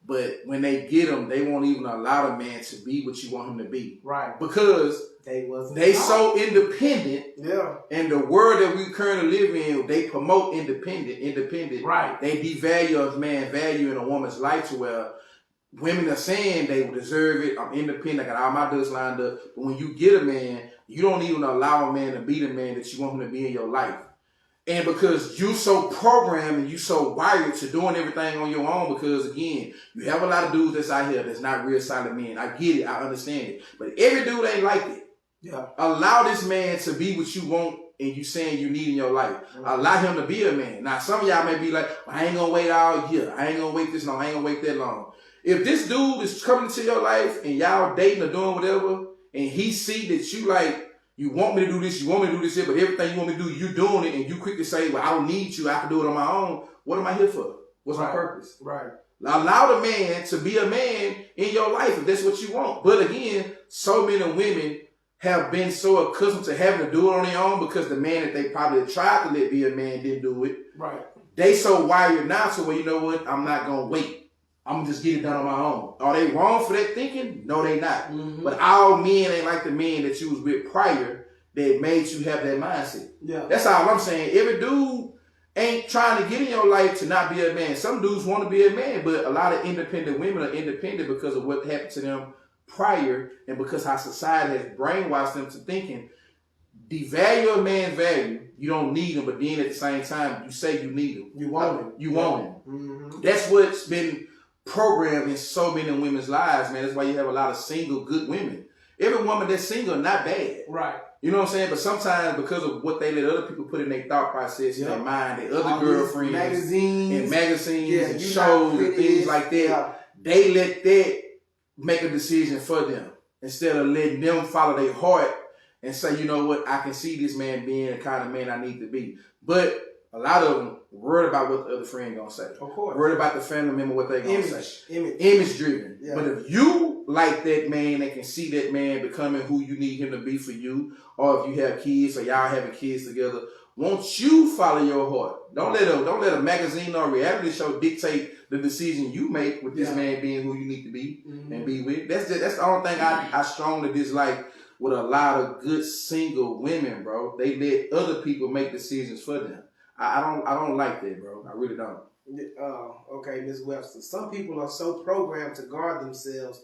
but when they get him, they won't even allow the man to be what you want him to be. Right. Because they so independent. Yeah. And the world that we currently live in, they promote independent. Right. They devalue a man's value in a woman's life to where women are saying they deserve it. I'm independent. I got all my ducks lined up. But when you get a man, you don't even allow a man to be the man that you want him to be in your life. And because you so programmed and you so wired to doing everything on your own, because again, you have a lot of dudes that's out here that's not real solid men. I get it. I understand it. But every dude ain't like it. Yeah. Allow this man to be what you want and you saying you need in your life. Mm-hmm. Allow him to be a man. Now, some of y'all may be like, well, I ain't going to wait all year. I ain't going to wait this long. I ain't going to wait that long. If this dude is coming into your life and y'all dating or doing whatever, and he see that you like, you want me to do this, you want me to do this here, but everything you want me to do, you doing it, and you quick to say, well, I don't need you, I can do it on my own. What am I here for? What's my purpose? Right. Allow the man to be a man in your life if that's what you want. But again, so many women have been so accustomed to having to do it on their own because the man that they probably tried to let be a man didn't do it. Right. They so wired now to where, you know what, I'm not going to wait. I'm going to just get it done on my own. Are they wrong for that thinking? No, they not. Mm-hmm. But all men ain't like the men that you was with prior that made you have that mindset. Yeah. That's all I'm saying. Every dude ain't trying to get in your life to not be a man. Some dudes want to be a man, but a lot of independent women are independent because of what happened to them prior and because how society has brainwashed them to thinking, devalue a man's value. You don't need him, but then at the same time, you say you need him. You want him. You want him. Mm-hmm. That's what's been programmed in so many women's lives, man. That's why you have a lot of single, good women. Every woman that's single, not bad. Right. You know what I'm saying? But sometimes because of what they let other people put in their thought process, in their mind, their other girlfriends, magazines and shows and things like that, they let that make a decision for them instead of letting them follow their heart and say, you know what, I can see this man being the kind of man I need to be. But a lot of them worried about what the other friend gonna say. Of course. Worried about the family member, what they gonna say. Image driven. Yeah. But if you like that man and can see that man becoming who you need him to be for you, or if you have kids or y'all having kids together, won't you follow your heart? Don't let a magazine or a reality show dictate the decision you make with this man being who you need to be and be with. That's the only thing I strongly dislike with a lot of good single women, bro. They let other people make decisions for them. I don't like that, bro. I really don't. Okay, Ms. Webster. Some people are so programmed to guard themselves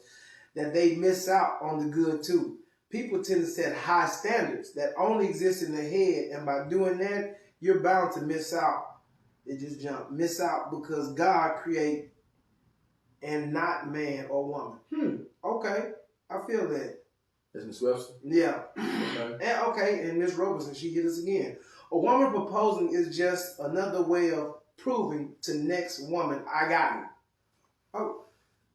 that they miss out on the good too. People tend to set high standards that only exist in their head, and by doing that, you're bound to miss out. It just jump. Miss out because God created and not man or woman. Okay, I feel that. That's Ms. Webster? Yeah. And Ms. Robertson, she hit us again. A woman proposing is just another way of proving to next woman, I got you. Oh,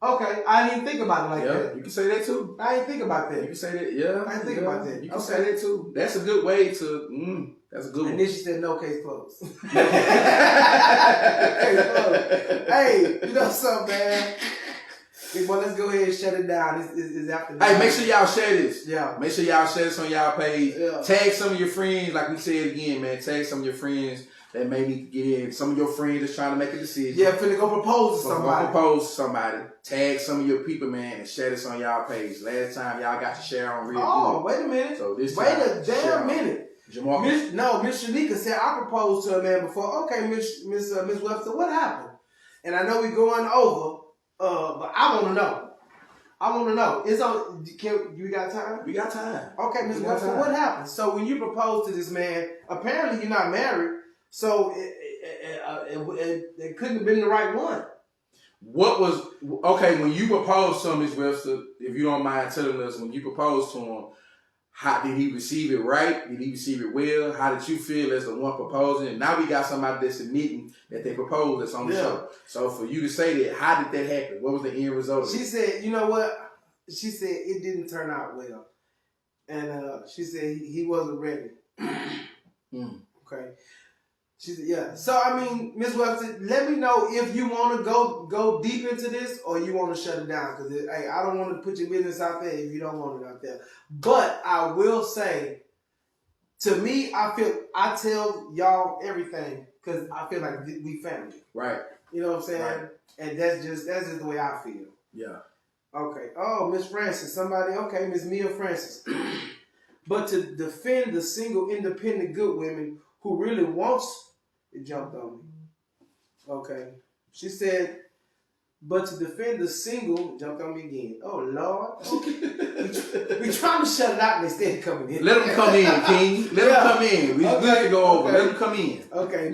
okay. I didn't think about it like that. You can say that too. I didn't think about that. You can say that, yeah. I didn't think about that. You can say that too. That's a good way to, that's a good one. And then she said, no, case closed. Case closed. Hey, you know something, man? Well, let's go ahead and shut it down. It's after. Hey, make sure y'all share this. Yeah. Make sure y'all share this on y'all page. Yeah. Tag some of your friends, like we said again, man. Tag some of your friends that may need to get in. Some of your friends that's trying to make a decision. Yeah, finna go propose to somebody. Go propose to somebody. Tag some of your people, man, and share this on y'all page. Last time y'all got to share on real good. Wait a minute. So this wait a damn minute. Jamarcus. Miss Shanika said I proposed to a man before. Okay, Miss Webster, what happened? And I know we're going over, but I want to know. It's on. You got time? We got time. Okay, Ms. Webster, what happened? So when you proposed to this man, apparently you're not married, so it couldn't have been the right one. What was okay when you proposed to him, Ms. Webster? If you don't mind telling us, when you proposed to him, how did he receive it? Right? Did he receive it well? How did you feel as the one proposing? And now we got somebody that's admitting that they proposed that's on the show. So for you to say that, how did that happen? What was the end result of it? She said, you know what? She said it didn't turn out well. And she said he wasn't ready. Okay. She said, yeah. So, I mean, Ms. Webster, let me know if you want to go deep into this or you want to shut it down. Because hey, I don't want to put your business out there if you don't want it out there. But I will say, to me, I tell y'all everything because I feel like we family. Right. You know what I'm saying? Right. And that's just the way I feel. Yeah. Okay. Oh, Miss Francis. Somebody. Okay, Miss Mia Francis. But to defend the single, independent, good women who really wants, it jumped on me. Okay. She said, but to defend the single, jumped on me again. Oh, Lord. Okay. we trying to shut it out and instead coming in. Let them come in, King. Let them come in. We good to go over. Let them come in. Okay.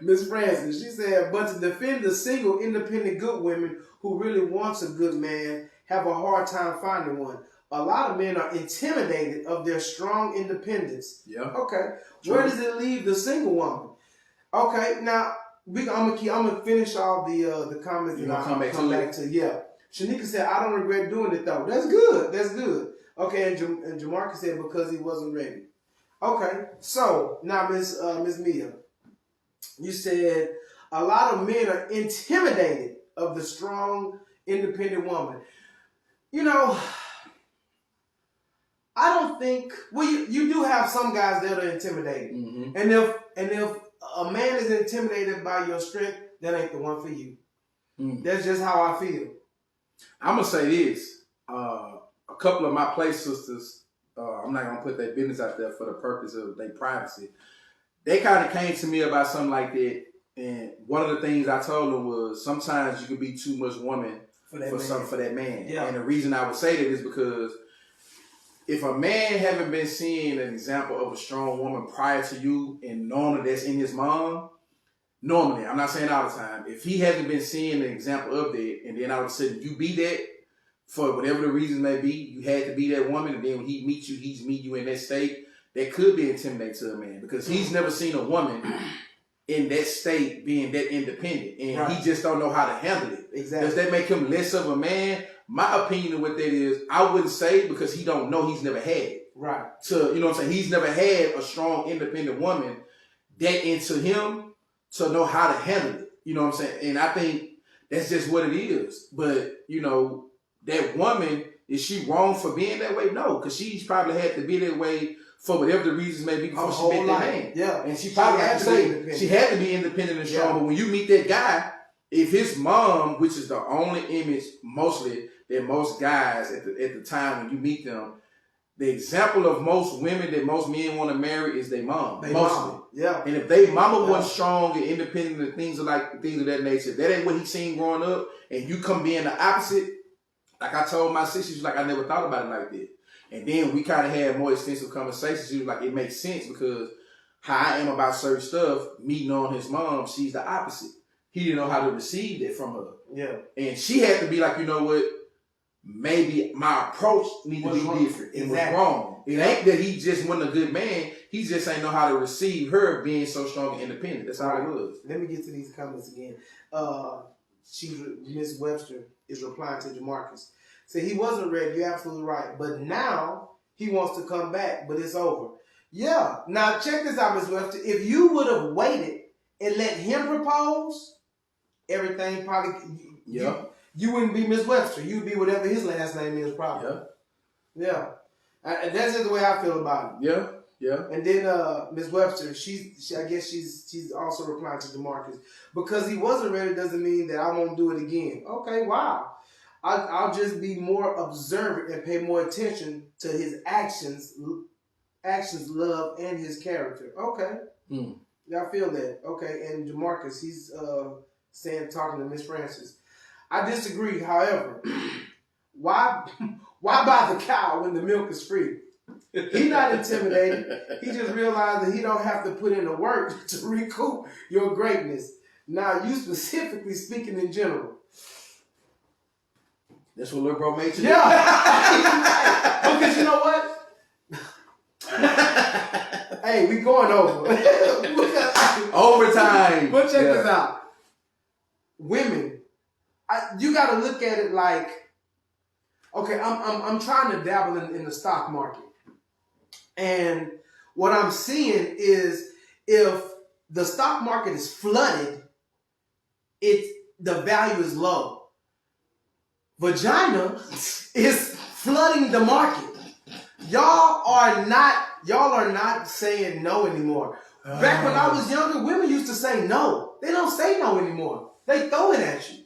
Miss Francis, she said, but to defend the single, independent, good women who really wants a good man have a hard time finding one. A lot of men are intimidated of their strong independence. Yeah. Okay. True. Where does it leave the single woman? Okay. Now I'm gonna finish all the comments and I'll come back to yeah. Shanika said, I don't regret doing it though. That's good. That's good. Okay. And Jamarcus said because he wasn't ready. Okay. So now Miss Mia, you said a lot of men are intimidated of the strong, independent woman. You know, I don't think. Well, you do have some guys that are intimidated, and if a man is intimidated by your strength, that ain't the one for you. That's just how I feel. I'm gonna say this: a couple of my play sisters. I'm not gonna put their business out there for the purpose of their privacy. they kind of came to me about something like that, and one of the things I told them was sometimes you can be too much woman for that man. Yeah. And the reason I would say that is because if a man haven't been seeing an example of a strong woman prior to you, and normally that's in his mom, normally, I'm not saying all the time, if he hasn't been seeing an example of that, and then all of a sudden you be that, for whatever the reason may be, you had to be that woman, and then when he meets you, he's meet you in that state, that could be intimidating to a man, because he's never seen a woman in that state being that independent, and he just don't know how to handle it. Exactly. Does that make him less of a man? My opinion of what that is, I wouldn't say, because he don't know, he's never had it. Right. So, you know what I'm saying? He's never had a strong, independent woman that into him to know how to handle it. You know what I'm saying? And I think that's just what it is. But, you know, that woman, is she wrong for being that way? No, because she's probably had to be that way for whatever the reasons may be before she met that man. Yeah. And she probably had to be independent and strong. But when you meet that guy, if his mom, which is the only image mostly that most guys at the time when you meet them, the example of most women that most men want to marry is their mom. Mostly. Yeah. And if they mama wasn't strong and independent and things of that nature, that ain't what he seen growing up, and you come being the opposite, like I told my sister, she was like, I never thought about it like that. And then we kind of had more extensive conversations. She was like, it makes sense because how I am about certain stuff, me knowing his mom, she's the opposite. He didn't know how to receive that from her. Yeah. And she had to be like, you know what? Maybe my approach needs to be different. It was wrong. It ain't that he just wasn't a good man. He just ain't know how to receive her being so strong and independent. That's how it was. Let me get to these comments again. Miss Webster is replying to Jamarcus. So he wasn't ready. You're absolutely right. But now he wants to come back, but it's over. Yeah. Now check this out, Miss Webster. If you would have waited and let him propose, everything probably... You wouldn't be Miss Webster. You'd be whatever his last name is, probably. Yeah. And that's just the way I feel about it. Yeah. And then Miss Webster, I guess she's also replying to DeMarcus. Because he wasn't ready doesn't mean that I won't do it again. Okay, wow. I'll just be more observant and pay more attention to his actions, love, and his character. Okay. Y'all feel that? Okay. And DeMarcus, he's talking to Miss Francis. I disagree, however. Why buy the cow when the milk is free? He's not intimidated. He just realized that he don't have to put in the work to recoup your greatness. Now, you specifically speaking in general. That's what little bro made you do. Yeah. Because you know what? Hey, we going over. Overtime. But check this out. Women, you got to look at it like, okay, I'm trying to dabble in the stock market. And what I'm seeing is if the stock market is flooded, the value is low. Vagina is flooding the market. Y'all are not saying no anymore. Back when I was younger, women used to say no. They don't say no anymore. They throw it at you.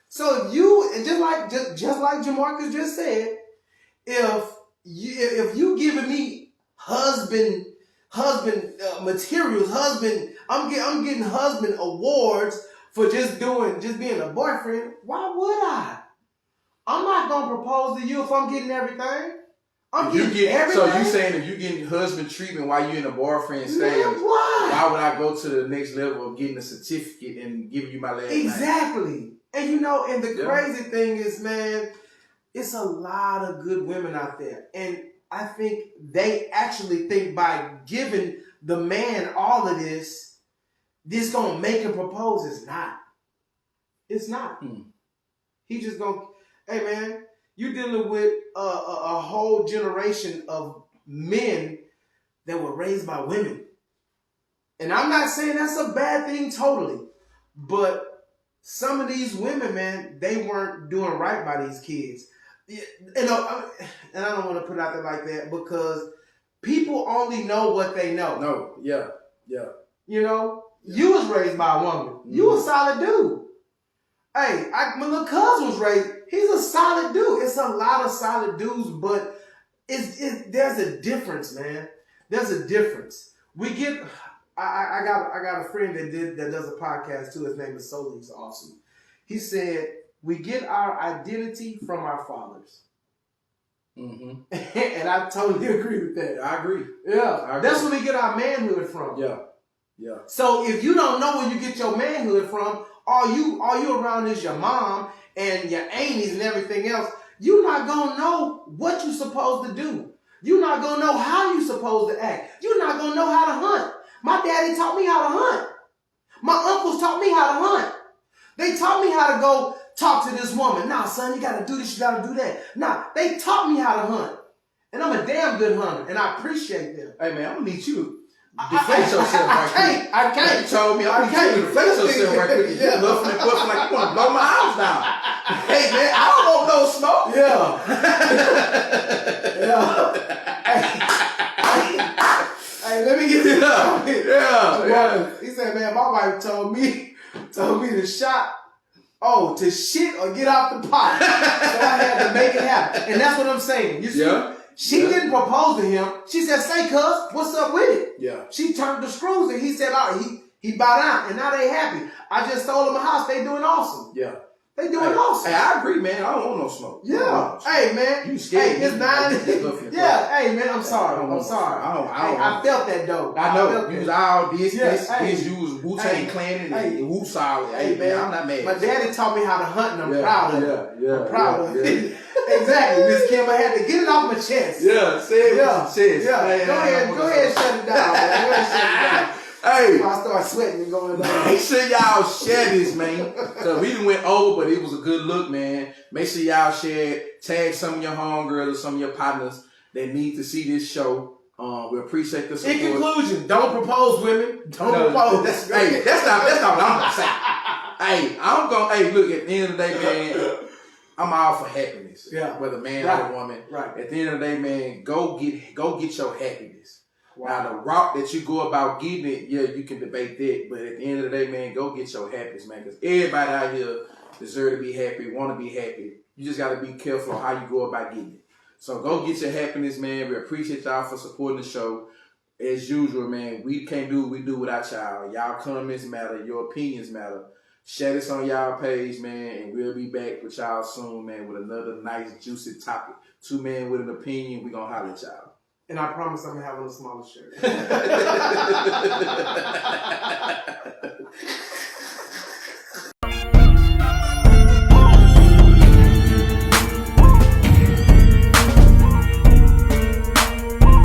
So just like Jamarcus just said, if you giving me husband materials, I'm getting husband awards for just being a boyfriend. Why would I? I'm not gonna propose to you if I'm getting everything. Everything. So you saying if you getting husband treatment while you in a boyfriend stage, why would I go to the next level of getting a certificate and giving you my last name? Exactly. And and the crazy thing is, man, it's a lot of good women out there. And I think they actually think by giving the man all of this gonna make him propose. It's not. It's not. He just gonna, hey man, you dealing with a whole generation of men that were raised by women. And I'm not saying that's a bad thing totally, but some of these women, man, they weren't doing right by these kids. And I don't want to put it out there like that because people only know what they know. No, yeah. You was raised by a woman. You a solid dude. Hey, my little cousin was raised. He's a solid dude. It's a lot of solid dudes, but there's a difference, man. There's a difference. I got a friend that does a podcast too. His name is Soli. He's awesome. He said we get our identity from our fathers. Mm-hmm. And I totally agree with that. I agree. Yeah, that's where we get our manhood from. Yeah, yeah. So if you don't know where you get your manhood from, all you around is your mom and your aunties and everything else. You're not gonna know what you're supposed to do. You're not gonna know how you're supposed to act. You're not gonna know how to hunt. My daddy taught me how to hunt. My uncles taught me how to hunt. They taught me how to go talk to this woman. Nah, son, you gotta do this, you gotta do that. Nah, they taught me how to hunt. And I'm a damn good hunter, and I appreciate them. Hey, man, I'm gonna need you to deflate yourself right quick. I can't. You told me I need you to deflate yourself right quick. Yeah. You're buffing and buffing like you want to blow my house down. Hey, man, I don't want no smoke. Hey, let me get this. Yeah. He said, man, my wife told me to shit or get off the pot. So I had to make it happen. And that's what I'm saying. You see, she didn't propose to him. She said, say, cuz, what's up with it? Yeah. She turned the screws and he said, all right, he bowed out. And now they happy. I just sold him a house. They doing awesome. Yeah. They doing awesome. Hey, I agree, man. I don't want no smoke. Yeah. Hey, man. You scared. Hey, it's 9. Yeah. Hey, man. I'm sorry. I'm sorry. I felt that though. I know. You was all this. You was Wu-Tang Clan and Wu Solid. Hey, man. I'm not mad. My daddy taught me how to hunt, and I'm proud of it. Yeah. I'm proud of it. Exactly, Miss Kim. I had to get it off my chest. Yeah. Say it with your chest. Yeah. Go ahead, shut it down, man. Go ahead, shut it down. Hey, I start sweating and going down. Make sure y'all share this, man. So we done went over, but it was a good look, man. Make sure y'all share it. Tag some of your homegirls or some of your partners that need to see this show. We appreciate the support. In conclusion, don't propose, women. Don't propose. That's not what I'm gonna say. Hey, look, at the end of the day, man, I'm all for happiness. Yeah. Whether man or woman. Right. At the end of the day, man, go get your happiness. Wow. Now, the route that you go about getting it, you can debate that. But at the end of the day, man, go get your happiness, man. Because everybody out here deserve to be happy, want to be happy. You just got to be careful on how you go about getting it. So go get your happiness, man. We appreciate y'all for supporting the show. As usual, man, we can't do what we do without y'all. Y'all comments matter. Your opinions matter. Share this on y'all page, man. And we'll be back with y'all soon, man, with another nice, juicy topic. 2 men with an opinion. We're going to holler at y'all. And I promise I'm going to have on a smaller shirt.